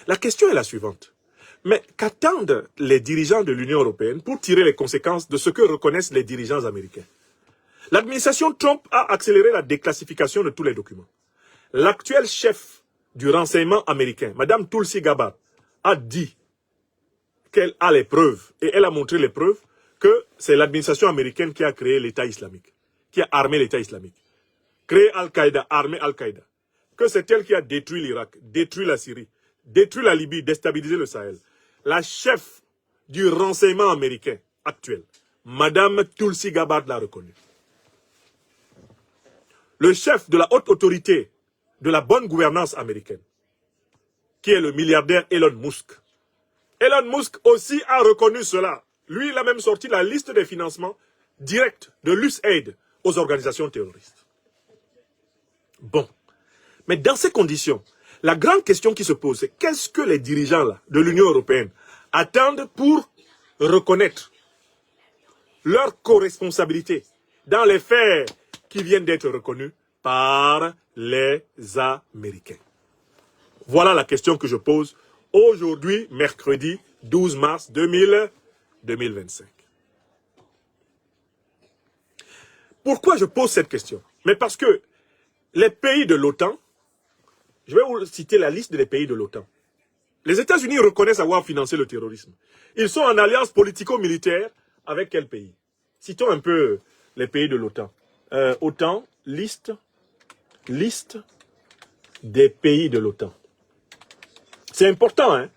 La question est la suivante. Mais qu'attendent les dirigeants de l'Union européenne pour tirer les conséquences de ce que reconnaissent les dirigeants américains? L'administration Trump a accéléré la déclassification de tous les documents. L'actuel chef du renseignement américain, Mme Tulsi Gabbard, a dit qu'elle a les preuves, et elle a montré les preuves, que c'est l'administration américaine qui a créé l'État islamique, qui a armé l'État islamique, créé Al-Qaïda, armé Al-Qaïda, que c'est elle qui a détruit l'Irak, détruit la Syrie, détruit la Libye, déstabilisé le Sahel. La chef du renseignement américain actuel, Mme Tulsi Gabbard l'a reconnu. Le chef de la haute autorité de la bonne gouvernance américaine, qui est le milliardaire Elon Musk. Elon Musk aussi a reconnu cela. Lui, il a même sorti la liste des financements directs de l'USAID aux organisations terroristes. Bon. Mais dans ces conditions, la grande question qui se pose, c'est qu'est-ce que les dirigeants là, de l'Union européenne attendent pour reconnaître leur co-responsabilité dans les faits qui viennent d'être reconnus par les Américains. Voilà la question que je pose aujourd'hui, mercredi 12 mars 2025. Pourquoi je pose cette question? Mais parce que les pays de l'OTAN, je vais vous citer la liste des pays de l'OTAN. Les États-Unis reconnaissent avoir financé le terrorisme. Ils sont en alliance politico-militaire avec quel pays? Citons un peu les pays de l'OTAN. OTAN, liste des pays de l'OTAN. C'est important hein,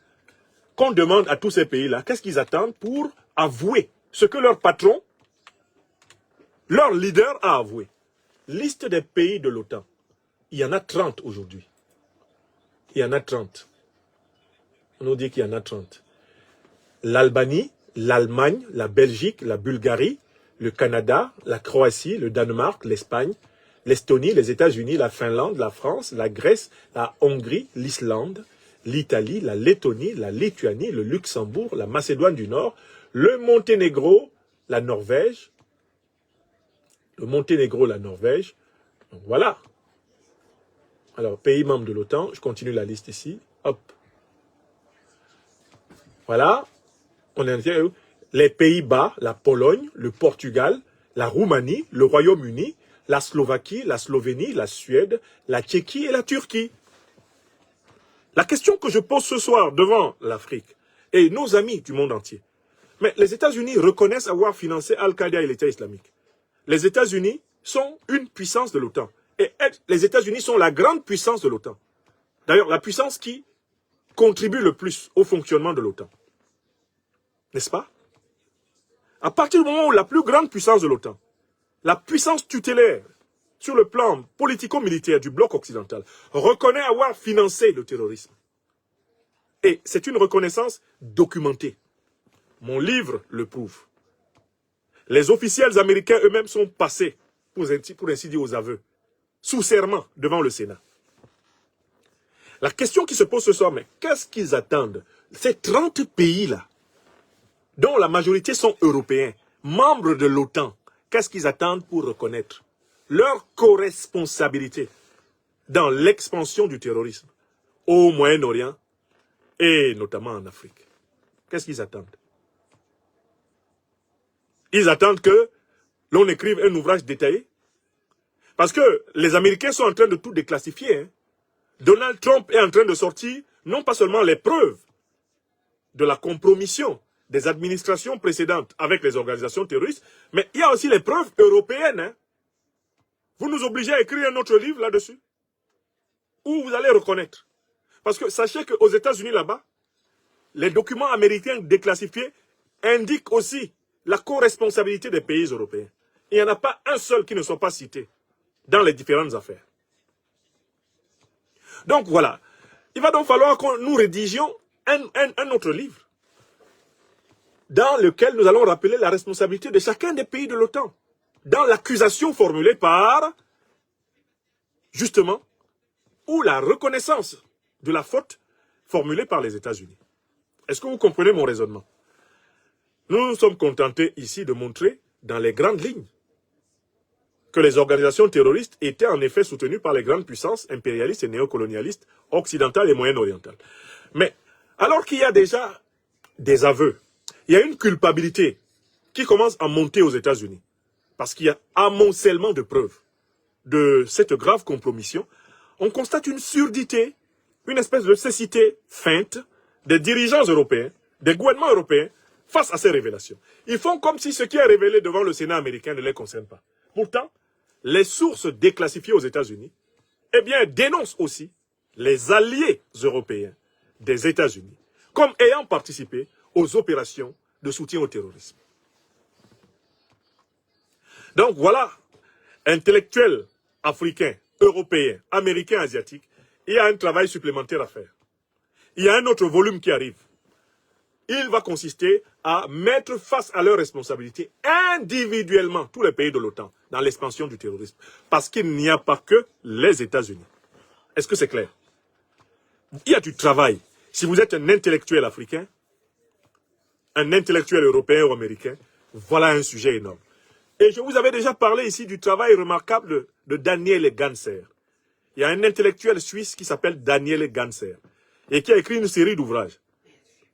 qu'on demande à tous ces pays-là qu'est-ce qu'ils attendent pour avouer ce que leur patron, leur leader a avoué. Liste des pays de l'OTAN. Il y en a 30 aujourd'hui. Il y en a 30. On nous dit qu'il y en a 30. L'Albanie, l'Allemagne, la Belgique, la Bulgarie, le Canada, la Croatie, le Danemark, l'Espagne, l'Estonie, les États-Unis, la Finlande, la France, la Grèce, la Hongrie, l'Islande, l'Italie, la Lettonie, la Lituanie, le Luxembourg, la Macédoine du Nord, le Monténégro, la Norvège. Le Monténégro, la Norvège. Donc voilà. Alors, pays membres de l'OTAN, je continue la liste ici. Hop. Voilà. On est les Pays-Bas, la Pologne, le Portugal, la Roumanie, le Royaume-Uni, la Slovaquie, la Slovénie, la Suède, la Tchéquie et la Turquie. La question que je pose ce soir devant l'Afrique et nos amis du monde entier, mais les États-Unis reconnaissent avoir financé Al-Qaïda et l'État islamique. Les États-Unis sont une puissance de l'OTAN. Et les États-Unis sont la grande puissance de l'OTAN. D'ailleurs, la puissance qui contribue le plus au fonctionnement de l'OTAN. N'est-ce pas? À partir du moment où la plus grande puissance de l'OTAN, la puissance tutélaire sur le plan politico-militaire du bloc occidental, reconnaît avoir financé le terrorisme. Et c'est une reconnaissance documentée. Mon livre le prouve. Les officiels américains eux-mêmes sont passés, pour ainsi dire, aux aveux, sous serment devant le Sénat. La question qui se pose ce soir, mais qu'est-ce qu'ils attendent? Ces 30 pays-là, dont la majorité sont européens, membres de l'OTAN, qu'est-ce qu'ils attendent pour reconnaître leur co-responsabilité dans l'expansion du terrorisme au Moyen-Orient et notamment en Afrique? Qu'est-ce qu'ils attendent? Ils attendent que l'on écrive un ouvrage détaillé. Parce que les Américains sont en train de tout déclassifier. Hein. Donald Trump est en train de sortir non pas seulement les preuves de la compromission des administrations précédentes avec les organisations terroristes, mais il y a aussi les preuves européennes. Hein. Vous nous obligez à écrire un autre livre là-dessus, où vous allez reconnaître. Parce que sachez qu'aux États-Unis là-bas, les documents américains déclassifiés indiquent aussi la co-responsabilité des pays européens. Il n'y en a pas un seul qui ne soit pas cité dans les différentes affaires. Donc voilà, il va donc falloir que nous rédigions un autre livre dans lequel nous allons rappeler la responsabilité de chacun des pays de l'OTAN, dans l'accusation formulée par, justement, ou la reconnaissance de la faute formulée par les États-Unis. Est-ce que vous comprenez mon raisonnement? Nous nous sommes contentés ici de montrer, dans les grandes lignes, que les organisations terroristes étaient en effet soutenues par les grandes puissances impérialistes et néocolonialistes occidentales et moyen-orientales. Mais alors qu'il y a déjà des aveux, il y a une culpabilité qui commence à monter aux États-Unis, parce qu'il y a amoncellement de preuves de cette grave compromission, on constate une surdité, une espèce de cécité feinte des dirigeants européens, des gouvernements européens, face à ces révélations. Ils font comme si ce qui est révélé devant le Sénat américain ne les concerne pas. Pourtant, les sources déclassifiées aux États-Unis, eh bien, dénoncent aussi les alliés européens des États-Unis comme ayant participé aux opérations de soutien au terrorisme. Donc voilà, intellectuels africains, européens, américains, asiatiques, il y a un travail supplémentaire à faire. Il y a un autre volume qui arrive. Il va consister à mettre face à leurs responsabilités individuellement tous les pays de l'OTAN dans l'expansion du terrorisme. Parce qu'il n'y a pas que les États-Unis. Est-ce que c'est clair? Il y a du travail. Si vous êtes un intellectuel africain, un intellectuel européen ou américain, voilà un sujet énorme. Et je vous avais déjà parlé ici du travail remarquable de Daniel Ganser. Il y a un intellectuel suisse qui s'appelle Daniel Ganser et qui a écrit une série d'ouvrages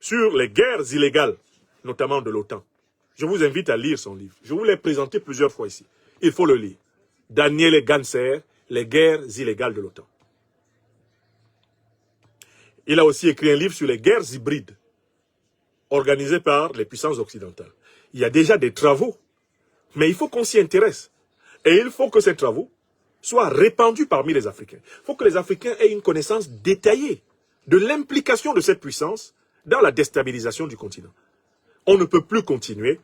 sur les guerres illégales, notamment de l'OTAN. Je vous invite à lire son livre. Je vous l'ai présenté plusieurs fois ici. Il faut le lire. Daniel Ganser, les guerres illégales de l'OTAN. Il a aussi écrit un livre sur les guerres hybrides organisées par les puissances occidentales. Il y a déjà des travaux, mais il faut qu'on s'y intéresse. Et il faut que ces travaux soient répandus parmi les Africains. Il faut que les Africains aient une connaissance détaillée de l'implication de cette puissance dans la déstabilisation du continent. On ne peut plus continuer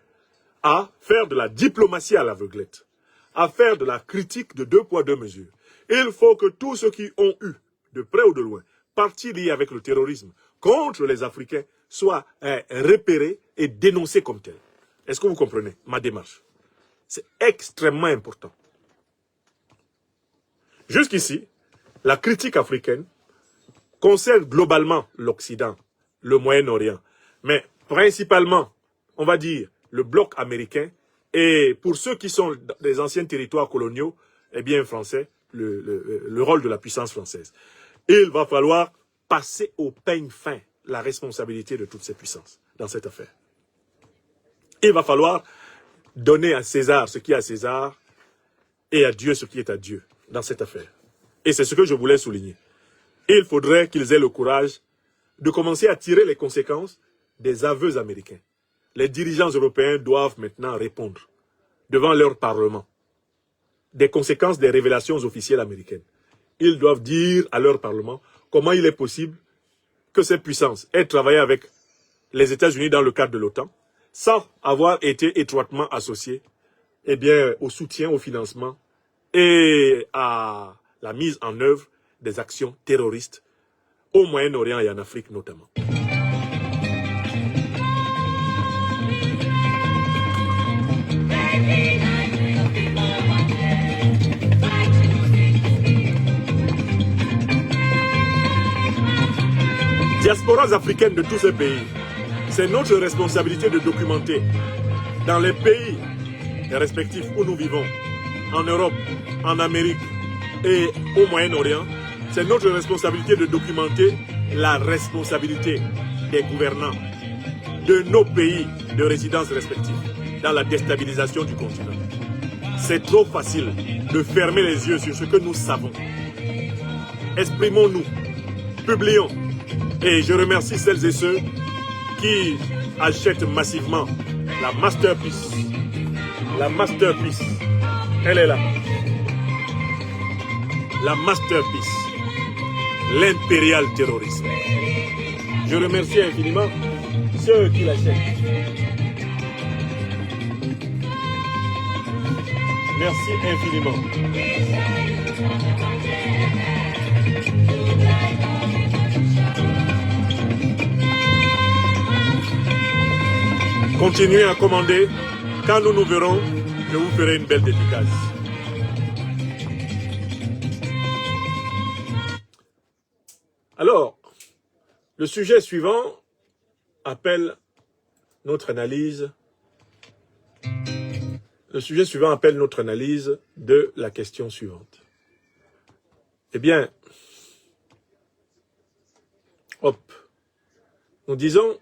à faire de la diplomatie à l'aveuglette, à faire de la critique de 2 poids 2 mesures. Il faut que tous ceux qui ont eu, de près ou de loin, partie liée avec le terrorisme contre les Africains soient repérés et dénoncés comme tels. Est-ce que vous comprenez ma démarche? C'est extrêmement important. Jusqu'ici, la critique africaine concerne globalement l'Occident, le Moyen-Orient, mais principalement, on va dire, le bloc américain et pour ceux qui sont des anciens territoires coloniaux, eh bien français, le rôle de la puissance française. Il va falloir passer au peigne fin la responsabilité de toutes ces puissances dans cette affaire. Il va falloir donner à César ce qui est à César et à Dieu ce qui est à Dieu dans cette affaire. Et c'est ce que je voulais souligner. Il faudrait qu'ils aient le courage de commencer à tirer les conséquences des aveux américains. Les dirigeants européens doivent maintenant répondre devant leur Parlement des conséquences des révélations officielles américaines. Ils doivent dire à leur Parlement comment il est possible que ces puissances aient travaillé avec les États-Unis dans le cadre de l'OTAN sans avoir été étroitement associés eh bien, au soutien, au financement et à la mise en œuvre des actions terroristes au Moyen-Orient et en Afrique notamment. Diasporas africaines de tous ces pays, c'est notre responsabilité de documenter dans les pays respectifs où nous vivons, en Europe, en Amérique et au Moyen-Orient, c'est notre responsabilité de documenter la responsabilité des gouvernants de nos pays de résidence respectifs dans la déstabilisation du continent. C'est trop facile de fermer les yeux sur ce que nous savons. Exprimons-nous, publions. Et je remercie celles et ceux qui achètent massivement la Masterpiece. La Masterpiece, elle est là. La Masterpiece, l'impérial terrorisme. Je remercie infiniment ceux qui l'achètent. Merci infiniment. Continuez à commander. Quand nous nous verrons, je vous ferai une belle dédicace. Alors, le sujet suivant appelle notre analyse. Le sujet suivant appelle notre analyse de la question suivante. Eh bien, hop, nous disons,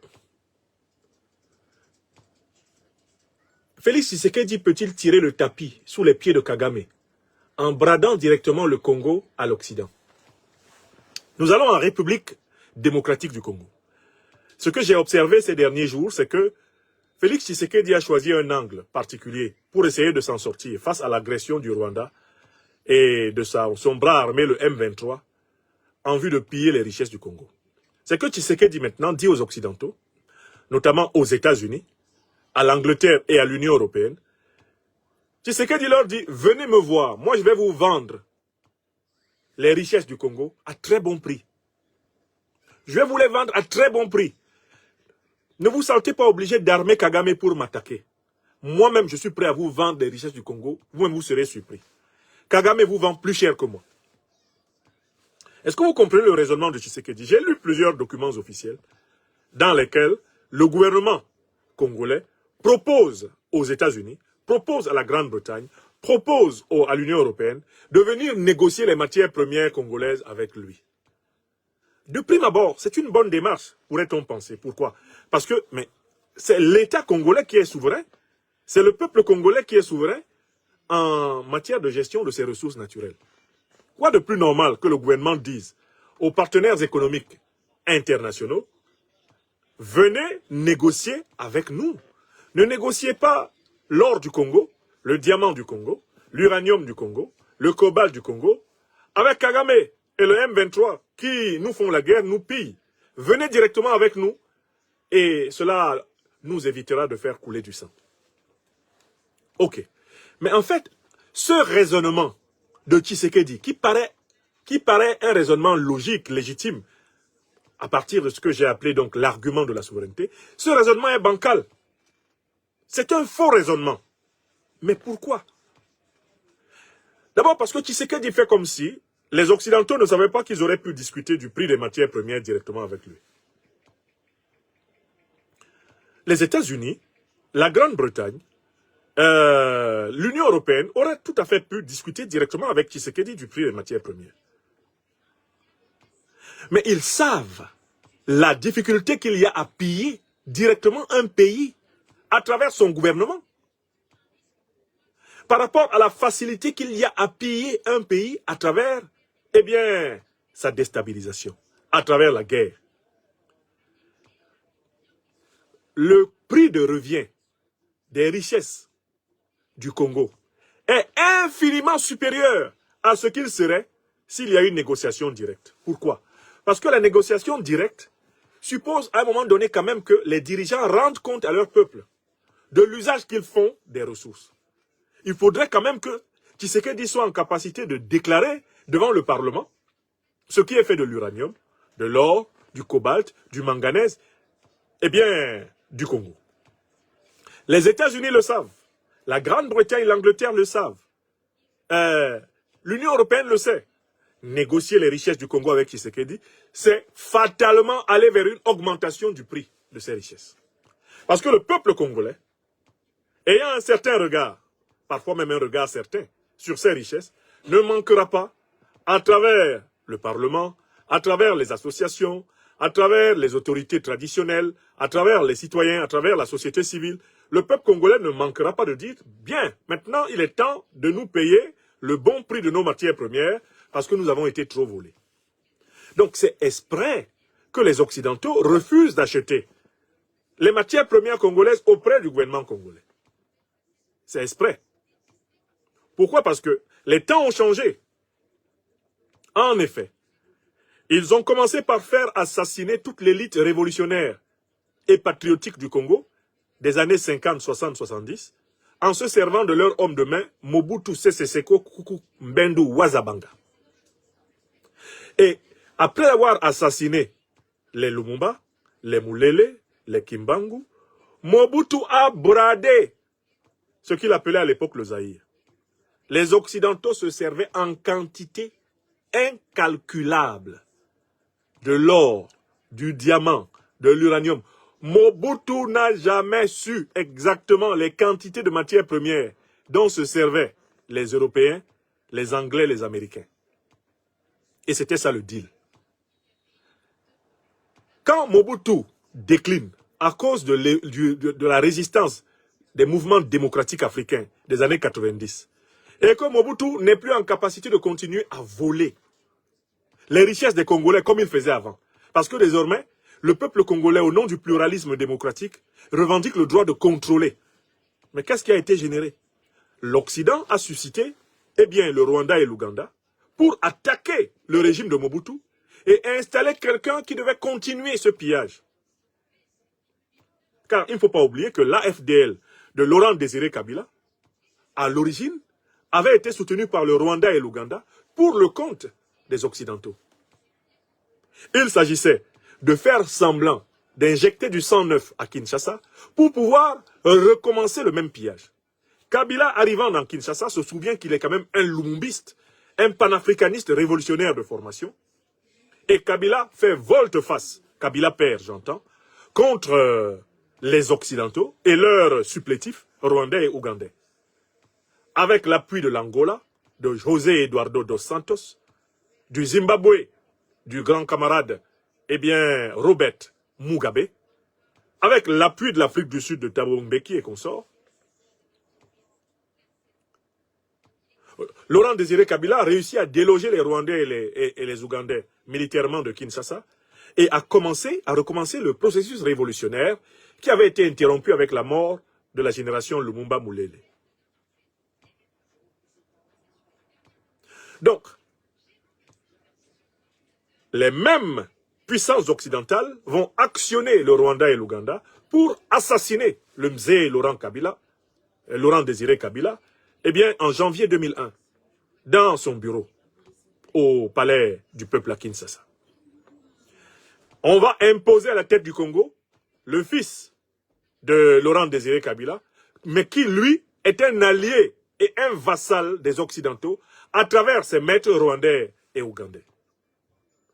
Félix Tshisekedi peut-il tirer le tapis sous les pieds de Kagame en bradant directement le Congo à l'Occident? Nous allons en République démocratique du Congo. Ce que j'ai observé ces derniers jours, c'est que Félix Tshisekedi a choisi un angle particulier pour essayer de s'en sortir face à l'agression du Rwanda et de son bras armé, le M23, en vue de piller les richesses du Congo. C'est que Tshisekedi maintenant dit aux Occidentaux, notamment aux États-Unis, à l'Angleterre et à l'Union européenne, Tshisekedi leur dit, venez me voir, moi je vais vous vendre les richesses du Congo à très bon prix. Je vais vous les vendre à très bon prix. Ne vous sentez pas obligé d'armer Kagame pour m'attaquer. Moi-même, je suis prêt à vous vendre les richesses du Congo. Vous-même, vous serez surpris. Kagame vous vend plus cher que moi. Est-ce que vous comprenez le raisonnement de Tshisekedi? J'ai lu plusieurs documents officiels dans lesquels le gouvernement congolais propose aux États-Unis, propose à la Grande-Bretagne, propose à l'Union européenne de venir négocier les matières premières congolaises avec lui. De prime abord, c'est une bonne démarche, pourrait-on penser. Pourquoi? Parce que c'est l'État congolais qui est souverain, c'est le peuple congolais qui est souverain en matière de gestion de ses ressources naturelles. Quoi de plus normal que le gouvernement dise aux partenaires économiques internationaux, venez négocier avec nous. Ne négociez pas l'or du Congo, le diamant du Congo, l'uranium du Congo, le cobalt du Congo, avec Kagame et le M23 qui nous font la guerre, nous pillent. Venez directement avec nous et cela nous évitera de faire couler du sang. Ok. Mais en fait, ce raisonnement de Tshisekedi, qui paraît un raisonnement logique, légitime, à partir de ce que j'ai appelé donc l'argument de la souveraineté, ce raisonnement est bancal. C'est un faux raisonnement. Mais pourquoi? D'abord parce que Tshisekedi fait comme si les Occidentaux ne savaient pas qu'ils auraient pu discuter du prix des matières premières directement avec lui. Les États-Unis, la Grande-Bretagne, l'Union européenne auraient tout à fait pu discuter directement avec Tshisekedi du prix des matières premières. Mais ils savent la difficulté qu'il y a à piller directement un pays à travers son gouvernement. Par rapport à la facilité qu'il y a à piller un pays à travers, eh bien, sa déstabilisation, à travers la guerre. Le prix de revient des richesses du Congo est infiniment supérieur à ce qu'il serait s'il y a une négociation directe. Pourquoi? Parce que la négociation directe suppose à un moment donné quand même que les dirigeants rendent compte à leur peuple de l'usage qu'ils font des ressources. Il faudrait quand même que Tshisekedi soit en capacité de déclarer devant le Parlement ce qui est fait de l'uranium, de l'or, du cobalt, du manganèse, eh bien, du Congo. Les États-Unis le savent. La Grande-Bretagne et l'Angleterre le savent. L'Union européenne le sait. Négocier les richesses du Congo avec Tshisekedi, c'est fatalement aller vers une augmentation du prix de ces richesses. Parce que le peuple congolais, ayant un certain regard, parfois même un regard certain, sur ces richesses, ne manquera pas, à travers le Parlement, à travers les associations, à travers les autorités traditionnelles, à travers les citoyens, à travers la société civile, le peuple congolais ne manquera pas de dire « Bien, maintenant il est temps de nous payer le bon prix de nos matières premières parce que nous avons été trop volés. » Donc c'est exprès que les Occidentaux refusent d'acheter les matières premières congolaises auprès du gouvernement congolais. C'est exprès. Pourquoi? Parce que les temps ont changé. En effet, ils ont commencé par faire assassiner toute l'élite révolutionnaire et patriotique du Congo des années 50, 60, 70, en se servant de leur homme de main, Mobutu Sese Seko Kuku Mbendu Wazabanga. Et après avoir assassiné les Lumumba, les Mulele, les Kimbangu, Mobutu a bradé ce qu'il appelait à l'époque le Zaïre. Les Occidentaux se servaient en quantité incalculable de l'or, du diamant, de l'uranium. Mobutu n'a jamais su exactement les quantités de matières premières dont se servaient les Européens, les Anglais, les Américains. Et c'était ça le deal. Quand Mobutu décline à cause de la résistance des mouvements démocratiques africains des années 90, et que Mobutu n'est plus en capacité de continuer à voler les richesses des Congolais comme il faisait avant. Parce que désormais, le peuple congolais, au nom du pluralisme démocratique, revendique le droit de contrôler. Mais qu'est-ce qui a été généré? L'Occident a suscité, eh bien, le Rwanda et l'Ouganda pour attaquer le régime de Mobutu et installer quelqu'un qui devait continuer ce pillage. Car il ne faut pas oublier que l'AFDL de Laurent Désiré Kabila, à l'origine, avait été soutenu par le Rwanda et l'Ouganda pour le compte des Occidentaux. Il s'agissait de faire semblant d'injecter du sang neuf à Kinshasa pour pouvoir recommencer le même pillage. Kabila, arrivant dans Kinshasa, se souvient qu'il est quand même un lumumbiste, un panafricaniste révolutionnaire de formation. Et Kabila fait volte-face, Kabila père, j'entends, contre les Occidentaux et leurs supplétifs rwandais et ougandais. Avec l'appui de l'Angola, de José Eduardo dos Santos, du Zimbabwe, du grand camarade, eh bien, Robert Mugabe, avec l'appui de l'Afrique du Sud de Thabo Mbeki et consorts, Laurent Désiré Kabila a réussi à déloger les Rwandais et les Ougandais militairement de Kinshasa et a recommencé le processus révolutionnaire qui avait été interrompu avec la mort de la génération Lumumba Mulele. Donc, les mêmes puissances occidentales vont actionner le Rwanda et l'Ouganda pour assassiner le Mzee Laurent Désiré Kabila, eh bien, en janvier 2001, dans son bureau, au palais du peuple à Kinshasa. On va imposer à la tête du Congo le fils de Laurent Désiré Kabila, mais qui, lui, est un allié et un vassal des Occidentaux à travers ses maîtres rwandais et ougandais.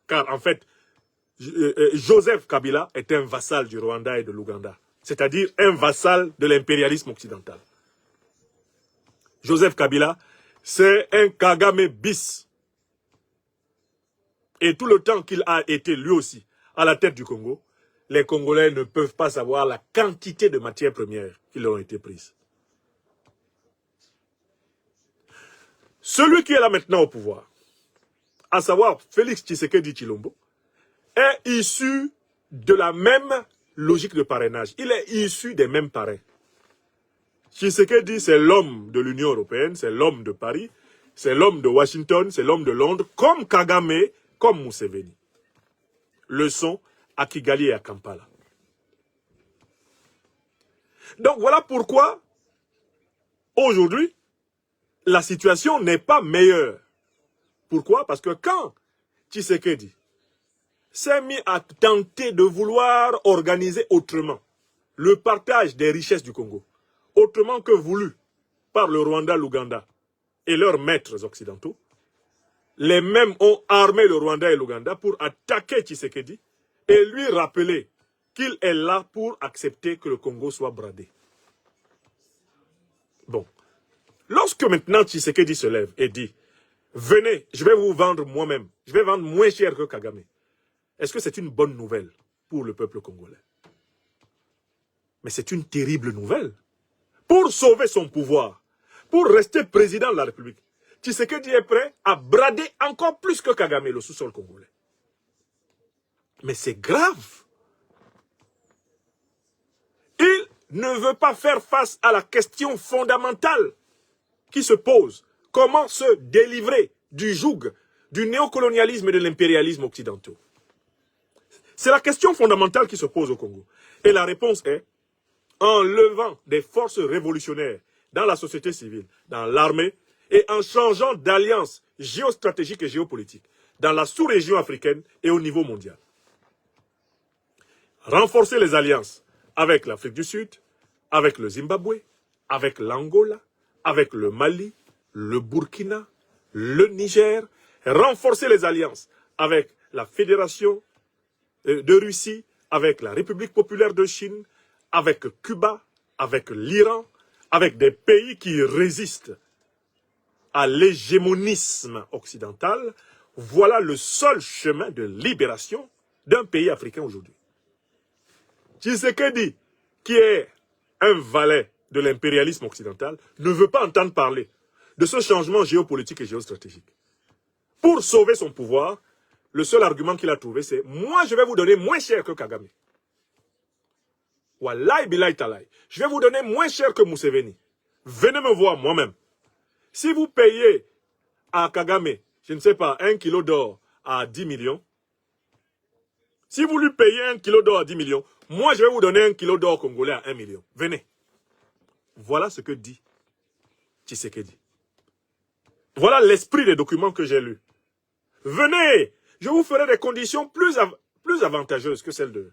Car, en fait, Joseph Kabila est un vassal du Rwanda et de l'Ouganda, c'est-à-dire un vassal de l'impérialisme occidental. Joseph Kabila, c'est un Kagame bis. Et tout le temps qu'il a été lui aussi à la tête du Congo, les Congolais ne peuvent pas savoir la quantité de matières premières qui leur ont été prises. Celui qui est là maintenant au pouvoir, à savoir Félix Tshisekedi Tshilombo, est issu de la même logique de parrainage. Il est issu des mêmes parrains. Tshisekedi, c'est l'homme de l'Union européenne, c'est l'homme de Paris, c'est l'homme de Washington, c'est l'homme de Londres, comme Kagame, comme Museveni. Leçon à Kigali et à Kampala. Donc voilà pourquoi, aujourd'hui, la situation n'est pas meilleure. Pourquoi? Parce que quand Tshisekedi s'est mis à tenter de vouloir organiser autrement le partage des richesses du Congo, autrement que voulu par le Rwanda, l'Ouganda et leurs maîtres occidentaux, les mêmes ont armé le Rwanda et l'Ouganda pour attaquer Tshisekedi et lui rappeler qu'il est là pour accepter que le Congo soit bradé. Bon. Lorsque maintenant Tshisekedi se lève et dit « Venez, je vais vous vendre moi-même, je vais vendre moins cher que Kagame », est-ce que c'est une bonne nouvelle pour le peuple congolais? Mais c'est une terrible nouvelle. Pour sauver son pouvoir, pour rester président de la République, Tshisekedi est prêt à brader encore plus que Kagame le sous-sol congolais. Mais c'est grave. Il ne veut pas faire face à la question fondamentale qui se pose. Comment se délivrer du joug du néocolonialisme et de l'impérialisme occidentaux? C'est la question fondamentale qui se pose au Congo. Et la réponse est, en levant des forces révolutionnaires dans la société civile, dans l'armée, et en changeant d'alliance géostratégique et géopolitique dans la sous-région africaine et au niveau mondial. Renforcer les alliances avec l'Afrique du Sud, avec le Zimbabwe, avec l'Angola, avec le Mali, le Burkina, le Niger, renforcer les alliances avec la Fédération de Russie, avec la République populaire de Chine, avec Cuba, avec l'Iran, avec des pays qui résistent à l'hégémonisme occidental. Voilà le seul chemin de libération d'un pays africain aujourd'hui. Tshisekedi, qui est un valet de l'impérialisme occidental, ne veut pas entendre parler de ce changement géopolitique et géostratégique. Pour sauver son pouvoir, le seul argument qu'il a trouvé, c'est « moi, je vais vous donner moins cher que Kagame ». Wallahi billahi talahi. Je vais vous donner moins cher que Museveni. Venez me voir moi-même. Si vous payez à Kagame, je ne sais pas, 1 kilo d'or à 10 millions, si vous lui payez 1 kilo d'or à 10 millions, moi je vais vous donner 1 kilo d'or congolais à 1 million. Venez. Voilà ce que dit Tshisekedi. Voilà l'esprit des documents que j'ai lus. Venez, je vous ferai des conditions plus avantageuses que celles de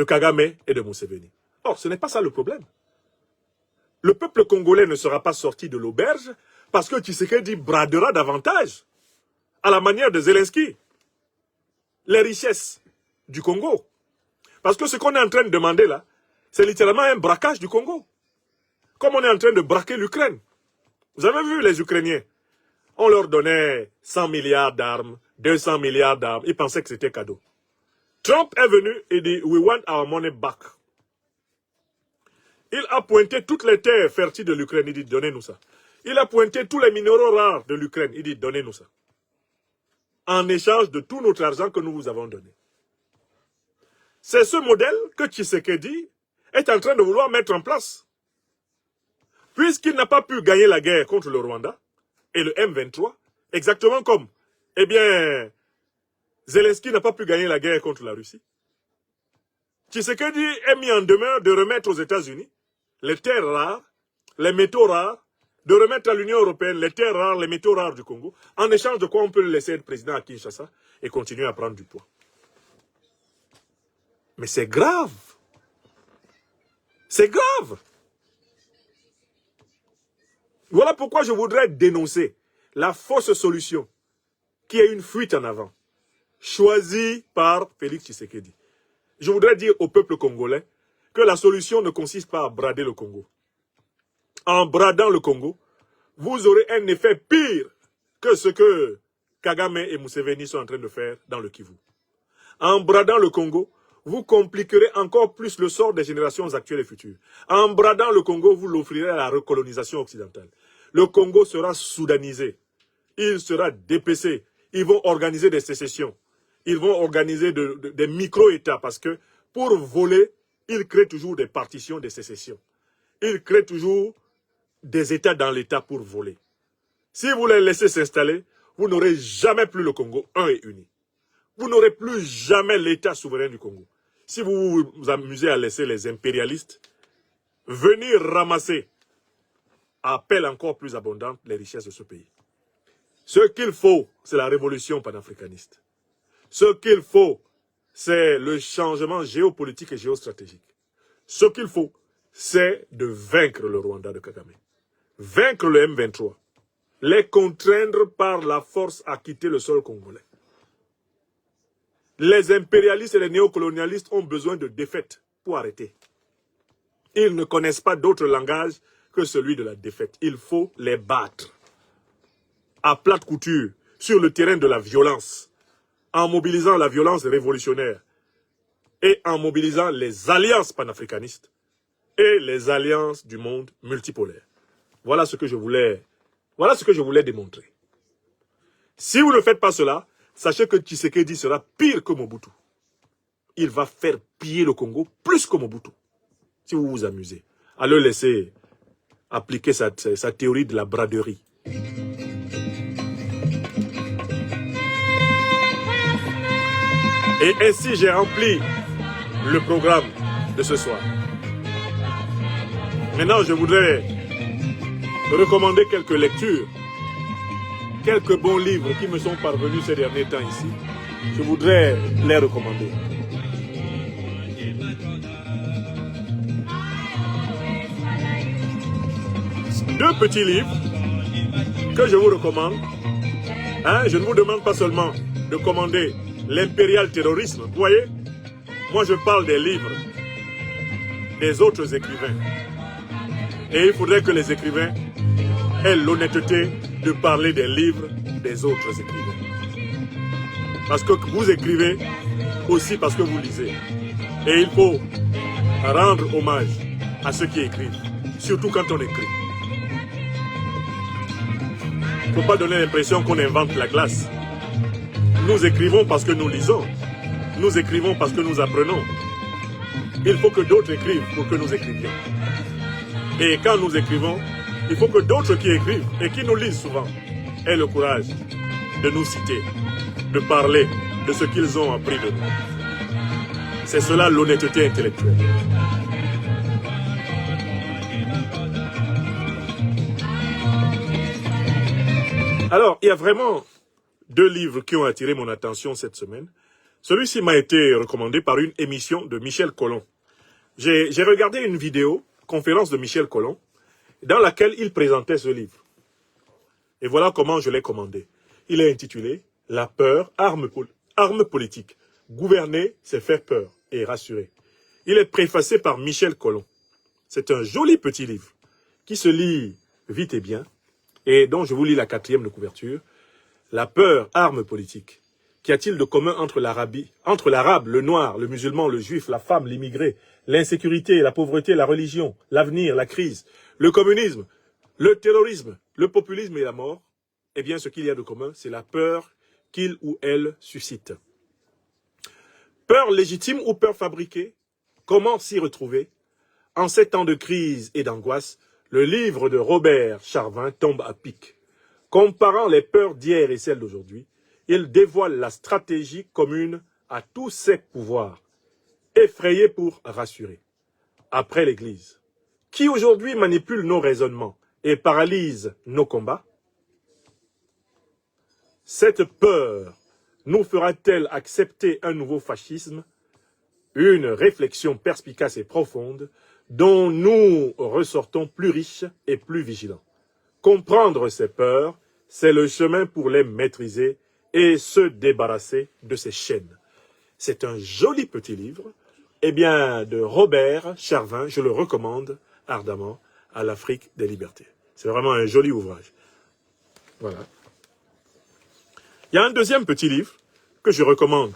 Kagame et de Museveni. Or, ce n'est pas ça le problème. Le peuple congolais ne sera pas sorti de l'auberge parce que Tshisekedi bradera davantage, à la manière de Zelensky, les richesses du Congo. Parce que ce qu'on est en train de demander là, c'est littéralement un braquage du Congo. Comme on est en train de braquer l'Ukraine. Vous avez vu les Ukrainiens? On leur donnait 100 milliards d'armes, 200 milliards d'armes. Ils pensaient que c'était cadeau. Trump est venu et dit « We want our money back ». Il a pointé toutes les terres fertiles de l'Ukraine. Il dit « Donnez-nous ça ». Il a pointé tous les minéraux rares de l'Ukraine. Il dit « Donnez-nous ça ». En échange de tout notre argent que nous vous avons donné. C'est ce modèle que Tshisekedi est en train de vouloir mettre en place. Puisqu'il n'a pas pu gagner la guerre contre le Rwanda et le M23, exactement comme, eh bien, Zelensky n'a pas pu gagner la guerre contre la Russie. Tshisekedi est mis en demeure de remettre aux États-Unis les terres rares, les métaux rares, de remettre à l'Union européenne les terres rares, les métaux rares du Congo, en échange de quoi on peut le laisser être président à Kinshasa et continuer à prendre du poids. Mais c'est grave. C'est grave. Voilà pourquoi je voudrais dénoncer la fausse solution qui est une fuite en avant, choisie par Félix Tshisekedi. Je voudrais dire au peuple congolais que la solution ne consiste pas à brader le Congo. En bradant le Congo, vous aurez un effet pire que ce que Kagame et Museveni sont en train de faire dans le Kivu. En bradant le Congo, vous compliquerez encore plus le sort des générations actuelles et futures. En bradant le Congo, vous l'offrirez à la recolonisation occidentale. Le Congo sera soudanisé. Il sera dépecé. Ils vont organiser des sécessions. Ils vont organiser des micro-États parce que pour voler, ils créent toujours des partitions, des sécessions. Ils créent toujours des États dans l'État pour voler. Si vous les laissez s'installer, vous n'aurez jamais plus le Congo un et uni. Vous n'aurez plus jamais l'État souverain du Congo. Si vous vous amusez à laisser les impérialistes venir ramasser à pelle encore plus abondante les richesses de ce pays. Ce qu'il faut, c'est la révolution panafricaniste. Ce qu'il faut, c'est le changement géopolitique et géostratégique. Ce qu'il faut, c'est de vaincre le Rwanda de Kagame. Vaincre le M23. Les contraindre par la force à quitter le sol congolais. Les impérialistes et les néocolonialistes ont besoin de défaites pour arrêter. Ils ne connaissent pas d'autre langage que celui de la défaite. Il faut les battre. À plate couture, sur le terrain de la violence, en mobilisant la violence révolutionnaire et en mobilisant les alliances panafricanistes et les alliances du monde multipolaire. Voilà ce que je voulais démontrer. Si vous ne faites pas cela, sachez que Tshisekedi sera pire que Mobutu. Il va faire piller le Congo plus que Mobutu. Si vous vous amusez, à le laisser appliquer sa théorie de la braderie. Et ainsi j'ai rempli le programme de ce soir. Maintenant, je voudrais recommander quelques lectures, quelques bons livres qui me sont parvenus ces derniers temps ici. je voudrais les recommander. Deux petits livres que je vous recommande. Hein, je ne vous demande pas seulement de commander l'impérial terrorisme. Vous voyez, moi je parle des livres des autres écrivains. Et il faudrait que les écrivains aient l'honnêteté de parler des livres des autres écrivains. Parce que vous écrivez aussi parce que vous lisez. Et il faut rendre hommage à ceux qui écrivent, surtout quand on écrit. Il ne faut pas donner l'impression qu'on invente la glace. Nous écrivons parce que nous lisons. Nous écrivons parce que nous apprenons. Il faut que d'autres écrivent pour que nous écrivions. Et quand nous écrivons, il faut que d'autres qui écrivent et qui nous lisent souvent aient le courage de nous citer, de parler de ce qu'ils ont appris de nous. C'est cela l'honnêteté intellectuelle. Alors, il y a vraiment deux livres qui ont attiré mon attention cette semaine. Celui-ci m'a été recommandé par une émission de Michel Colomb. J'ai regardé une vidéo, conférence de Michel Colomb, dans laquelle il présentait ce livre. Et voilà comment je l'ai commandé. Il est intitulé « La peur, arme politique. Gouverner, c'est faire peur et rassurer ». Il est préfacé par Michel Colomb. C'est un joli petit livre qui se lit vite et bien et dont je vous lis la 4e de couverture. La peur, arme politique. Qu'y a-t-il de commun entre l'arabe, le noir, le musulman, le juif, la femme, l'immigré, l'insécurité, la pauvreté, la religion, l'avenir, la crise, le communisme, le terrorisme, le populisme et la mort? Eh bien, ce qu'il y a de commun, c'est la peur qu'il ou elle suscite. Peur légitime ou peur fabriquée? Comment s'y retrouver? En ces temps de crise et d'angoisse, le livre de Robert Charvin tombe à pic. Comparant les peurs d'hier et celles d'aujourd'hui, il dévoile la stratégie commune à tous ses pouvoirs, effrayer pour rassurer. Après l'Église, qui aujourd'hui manipule nos raisonnements et paralyse nos combats? Cette peur nous fera-t-elle accepter un nouveau fascisme? Une réflexion perspicace et profonde dont nous ressortons plus riches et plus vigilants. Comprendre ces peurs, c'est le chemin pour les maîtriser et se débarrasser de ces chaînes. C'est un joli petit livre, eh bien, de Robert Charvin, je le recommande ardemment à l'Afrique des libertés. C'est vraiment un joli ouvrage. Voilà. Il y a un deuxième petit livre que je recommande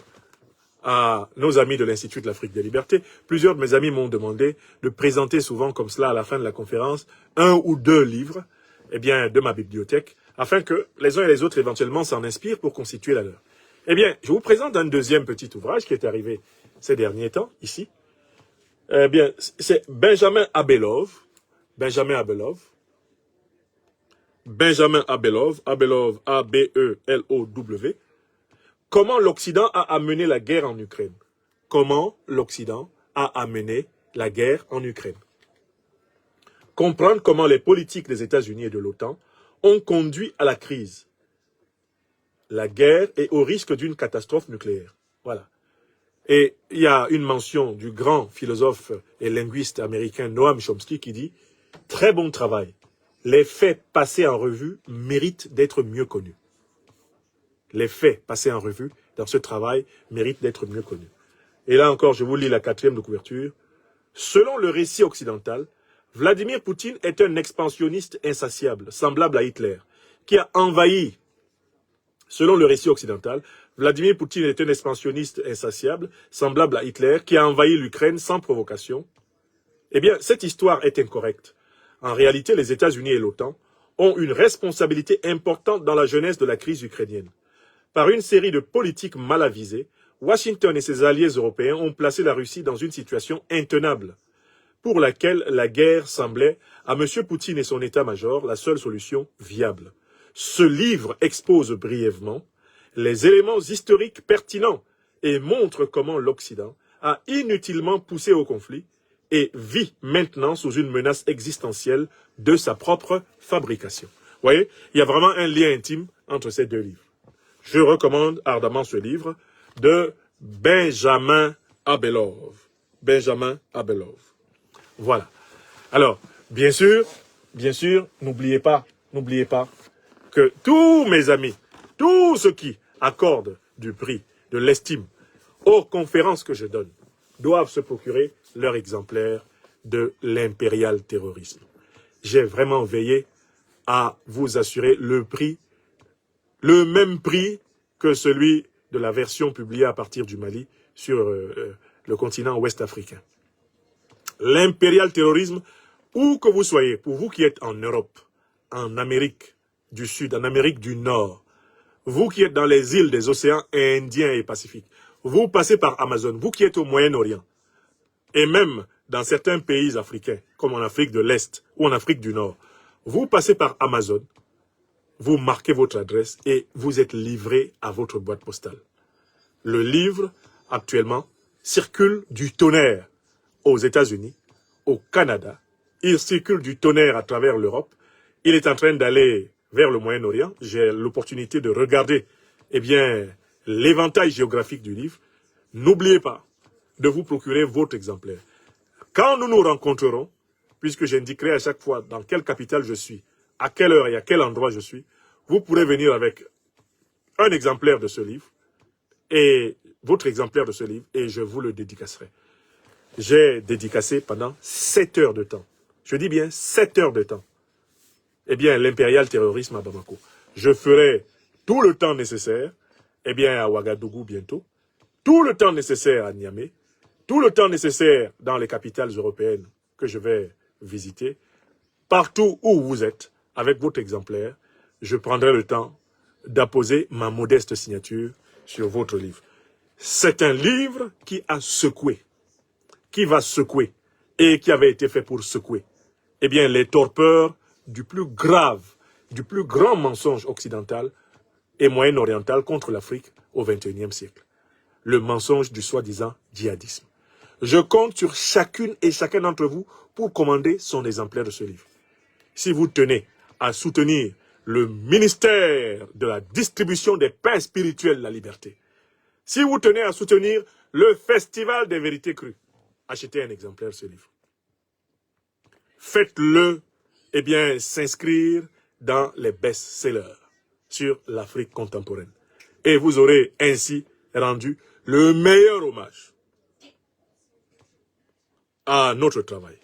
à nos amis de l'Institut de l'Afrique des libertés. Plusieurs de mes amis m'ont demandé de présenter souvent comme cela à la fin de la conférence un ou deux livres eh bien, de ma bibliothèque afin que les uns et les autres éventuellement s'en inspirent pour constituer la leur. Eh bien, je vous présente un deuxième petit ouvrage qui est arrivé ces derniers temps, ici. Eh bien, c'est Benjamin Abelov. Benjamin Abelov, Abelov, A-B-E-L-O-W. Comment l'Occident a amené la guerre en Ukraine? Comment l'Occident a amené la guerre en Ukraine? Comprendre comment les politiques des États-Unis et de l'OTAN ont conduit à la crise, la guerre et au risque d'une catastrophe nucléaire. Voilà. Et il y a une mention du grand philosophe et linguiste américain Noam Chomsky qui dit « Très bon travail. Les faits passés en revue méritent d'être mieux connus. » Les faits passés en revue dans ce travail méritent d'être mieux connus. Et là encore, je vous lis la 4e de couverture. Selon le récit occidental, Vladimir Poutine est un expansionniste insatiable, semblable à Hitler, qui a envahi. Selon le récit occidental, Vladimir Poutine est un expansionniste insatiable, semblable à Hitler, qui a envahi l'Ukraine sans provocation. Eh bien, cette histoire est incorrecte. En réalité, les États-Unis et l'OTAN ont une responsabilité importante dans la genèse de la crise ukrainienne. Par une série de politiques mal avisées, Washington et ses alliés européens ont placé la Russie dans une situation intenable, pour laquelle la guerre semblait, à M. Poutine et son état-major, la seule solution viable. Ce livre expose brièvement les éléments historiques pertinents et montre comment l'Occident a inutilement poussé au conflit et vit maintenant sous une menace existentielle de sa propre fabrication. Vous voyez, il y a vraiment un lien intime entre ces deux livres. Je recommande ardemment ce livre, de Benjamin Abelov. Benjamin Abelov. Voilà. Alors, bien sûr, n'oubliez pas que tous mes amis, tous ceux qui accordent du prix, de l'estime aux conférences que je donne, doivent se procurer leur exemplaire de l'impérial terrorisme. J'ai vraiment veillé à vous assurer le prix, le même prix que celui de la version publiée à partir du Mali sur le continent ouest africain. L'impérial terrorisme, où que vous soyez, pour vous qui êtes en Europe, en Amérique du Sud, en Amérique du Nord, vous qui êtes dans les îles des océans Indien et Pacifique, vous passez par Amazon, vous qui êtes au Moyen-Orient, et même dans certains pays africains, comme en Afrique de l'Est ou en Afrique du Nord, vous passez par Amazon, vous marquez votre adresse et vous êtes livré à votre boîte postale. Le livre, actuellement, circule du tonnerre aux États-Unis, au Canada, il circule du tonnerre à travers l'Europe, il est en train d'aller vers le Moyen-Orient. J'ai l'opportunité de regarder, l'éventail géographique du livre. N'oubliez pas de vous procurer votre exemplaire. Quand nous nous rencontrerons, puisque j'indiquerai à chaque fois dans quelle capitale je suis, à quelle heure et à quel endroit je suis, vous pourrez venir avec un exemplaire de ce livre, et votre exemplaire de ce livre, et je vous le dédicacerai. J'ai dédicacé pendant 7 heures de temps. Je dis bien 7 heures de temps. L'impérial terrorisme à Bamako. Je ferai tout le temps nécessaire, à Ouagadougou bientôt, tout le temps nécessaire à Niamey, tout le temps nécessaire dans les capitales européennes que je vais visiter, partout où vous êtes, avec votre exemplaire, je prendrai le temps d'apposer ma modeste signature sur votre livre. C'est un livre qui a secoué, qui va secouer, et qui avait été fait pour secouer, les torpeurs du plus grave, du plus grand mensonge occidental et moyen-oriental contre l'Afrique au XXIe siècle. Le mensonge du soi-disant djihadisme. Je compte sur chacune et chacun d'entre vous pour commander son exemplaire de ce livre. Si vous tenez à soutenir le ministère de la distribution des pains spirituels de la liberté, si vous tenez à soutenir le festival des vérités crues, achetez un exemplaire de ce livre. Faites-le, s'inscrire dans les best-sellers sur l'Afrique contemporaine. Et vous aurez ainsi rendu le meilleur hommage à notre travail.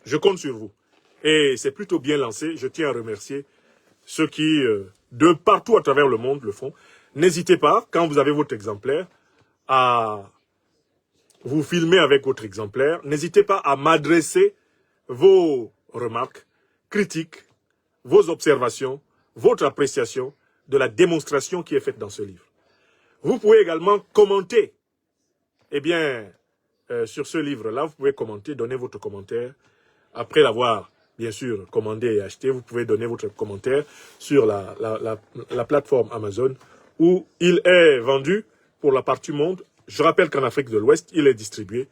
Je compte sur vous. Et c'est plutôt bien lancé. Je tiens à remercier ceux qui, de partout à travers le monde, le font. N'hésitez pas, quand vous avez votre exemplaire, à vous filmer avec votre exemplaire. N'hésitez pas à m'adresser vos remarques, critiques, vos observations, votre appréciation de la démonstration qui est faite dans ce livre. Vous pouvez également commenter. Sur ce livre-là, vous pouvez commenter, donner votre commentaire. Après l'avoir, bien sûr, commandé et acheté, vous pouvez donner votre commentaire sur la plateforme Amazon où il est vendu pour la partie monde. Je rappelle qu'en Afrique de l'Ouest, il est distribué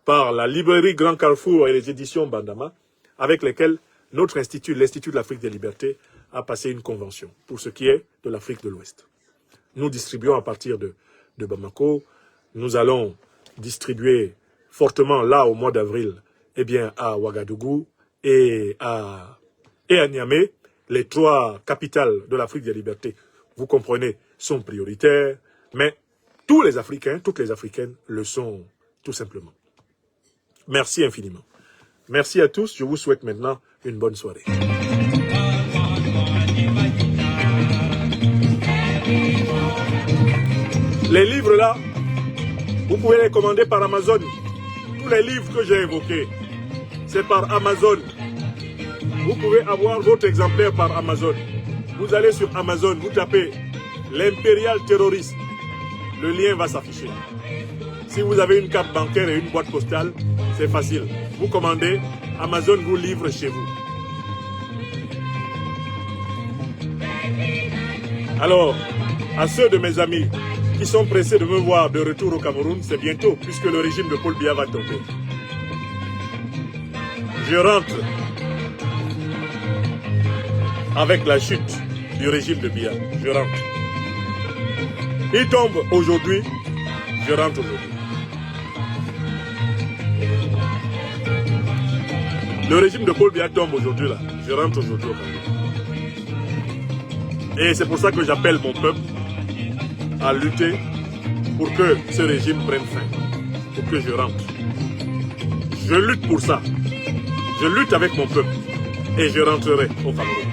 par la librairie Grand Carrefour et les éditions Bandama, avec lesquelles notre institut, l'Institut de l'Afrique des Libertés, a passé une convention pour ce qui est de l'Afrique de l'Ouest. Nous distribuons à partir de Bamako. Nous allons distribuer fortement là au mois d'avril, à Ouagadougou et à Niamey, les 3 capitales de l'Afrique des libertés, vous comprenez, sont prioritaires, mais tous les Africains, toutes les Africaines le sont tout simplement. Merci infiniment. Merci à tous, je vous souhaite maintenant une bonne soirée. Les livres là, vous pouvez les commander par Amazon. Tous les livres que j'ai évoqués, c'est par Amazon. Vous pouvez avoir votre exemplaire par Amazon. Vous allez sur Amazon, vous tapez l'impérial terrorisme. Le lien va s'afficher. Si vous avez une carte bancaire et une boîte postale, c'est facile. Vous commandez, Amazon vous livre chez vous. Alors, à ceux de mes amis qui sont pressés de me voir de retour au Cameroun, c'est bientôt, puisque le régime de Paul Biya va tomber. Je rentre avec la chute du régime de Biya. Je rentre. Il tombe aujourd'hui, Je rentre aujourd'hui. Le régime de Paul Biya tombe aujourd'hui là. Je rentre aujourd'hui au Cameroun. Et c'est pour ça que j'appelle mon peuple à lutter pour que ce régime prenne fin. Pour que je rentre. Je lutte pour ça. Je lutte avec mon peuple. Et je rentrerai au Cameroun.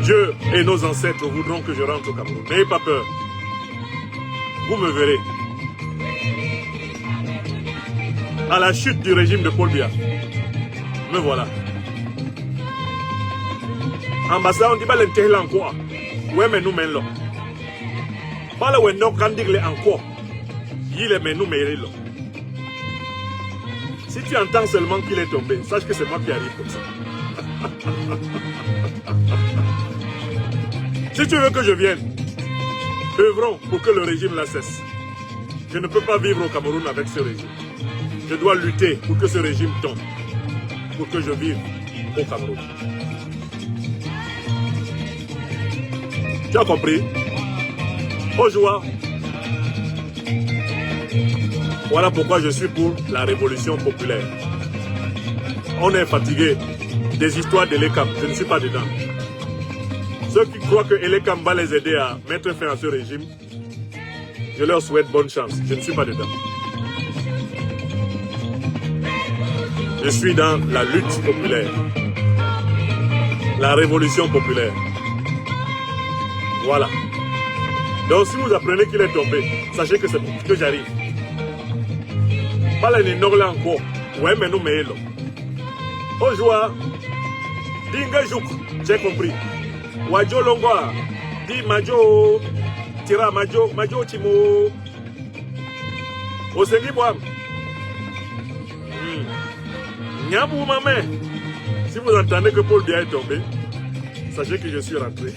Dieu et nos ancêtres voudront que je rentre au Cameroun. N'ayez pas peur. Vous me verrez. À la chute du régime de Paul Biya. Me voilà. Ambassade, on dit pas l'intérêt encore. Ouais, mais nous menons. Pas le non quand dire encore. Il est mais nous menons. Si tu entends seulement qu'il est tombé, sache que c'est moi qui arrive comme ça. Si tu veux que je vienne, œuvrons pour que le régime la cesse. Je ne peux pas vivre au Cameroun avec ce régime. Je dois lutter pour que ce régime tombe. Pour que je vive au Cameroun. Tu as compris? Aujourd'hui, voilà pourquoi je suis pour la révolution populaire. On est fatigué des histoires d'Elekam. Je ne suis pas dedans. Ceux qui croient que Elekam va les aider à mettre fin à ce régime, je leur souhaite bonne chance. Je ne suis pas dedans. Je suis dans la lutte populaire. La révolution populaire. Voilà. Donc si vous apprenez qu'il est tombé, sachez que c'est pour que j'arrive. Pas les nobles encore. Ouais, mais nous meillons. Aujourd'hui, Dinga Jouk, j'ai compris. Wadjo Longoa, Di Majo, Tira Majo, Majo Timo. Osengi Boam. Nyabou Mamé. Si vous entendez que Paul Biya est tombé, sachez que je suis rentré.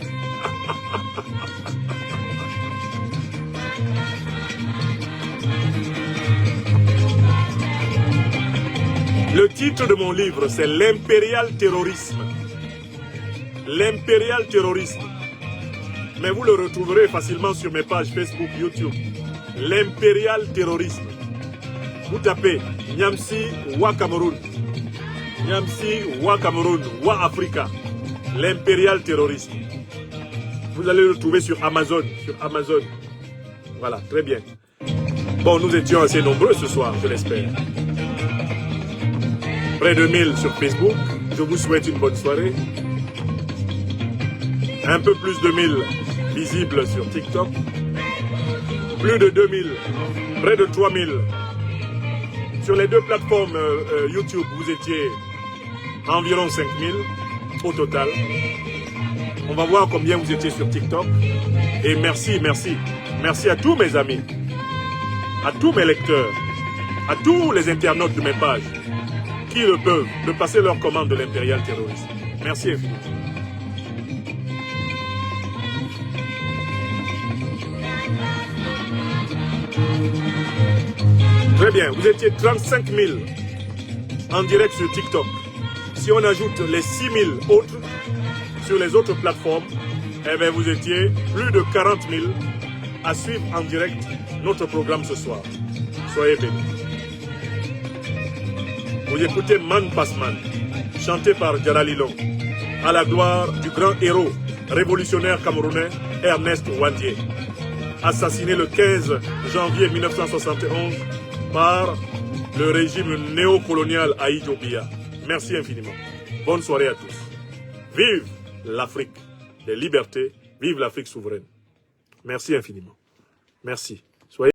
Le titre de mon livre, c'est l'impérial terrorisme. L'impérial terrorisme. Mais vous le retrouverez facilement sur mes pages Facebook, YouTube. L'impérial terrorisme. Vous tapez Nyamsi Wa Cameroun. Nyamsi Wa Cameroun, Wa Africa. L'impérial terrorisme. Vous allez le trouver sur Amazon. Sur Amazon. Voilà, très bien. Bon, nous étions assez nombreux ce soir, je l'espère. Près de 1000 sur Facebook. Je vous souhaite une bonne soirée. Un peu plus de 1000 visibles sur TikTok. Plus de 2000. Près de 3000. Sur les deux plateformes YouTube, vous étiez environ 5000 au total. On va voir combien vous étiez sur TikTok. Et merci, merci. Merci à tous mes amis, à tous mes lecteurs, à tous les internautes de mes pages qui le peuvent de passer leur commande de l'impérial terrorisme. Merci infiniment. Très bien, vous étiez 35 000 en direct sur TikTok. Si on ajoute les 6 000 autres sur les autres plateformes, eh bien vous étiez plus de 40 000 à suivre en direct notre programme ce soir. Soyez bénis. Vous écoutez Man Passe Man, chanté par Djaralilon, à la gloire du grand héros révolutionnaire camerounais Ernest Ouandié, assassiné le 15 janvier 1971 par le régime néocolonial Ahidjo Biya. Merci infiniment. Bonne soirée à tous. Vive l'Afrique des libertés, vive l'Afrique souveraine. Merci infiniment. Merci.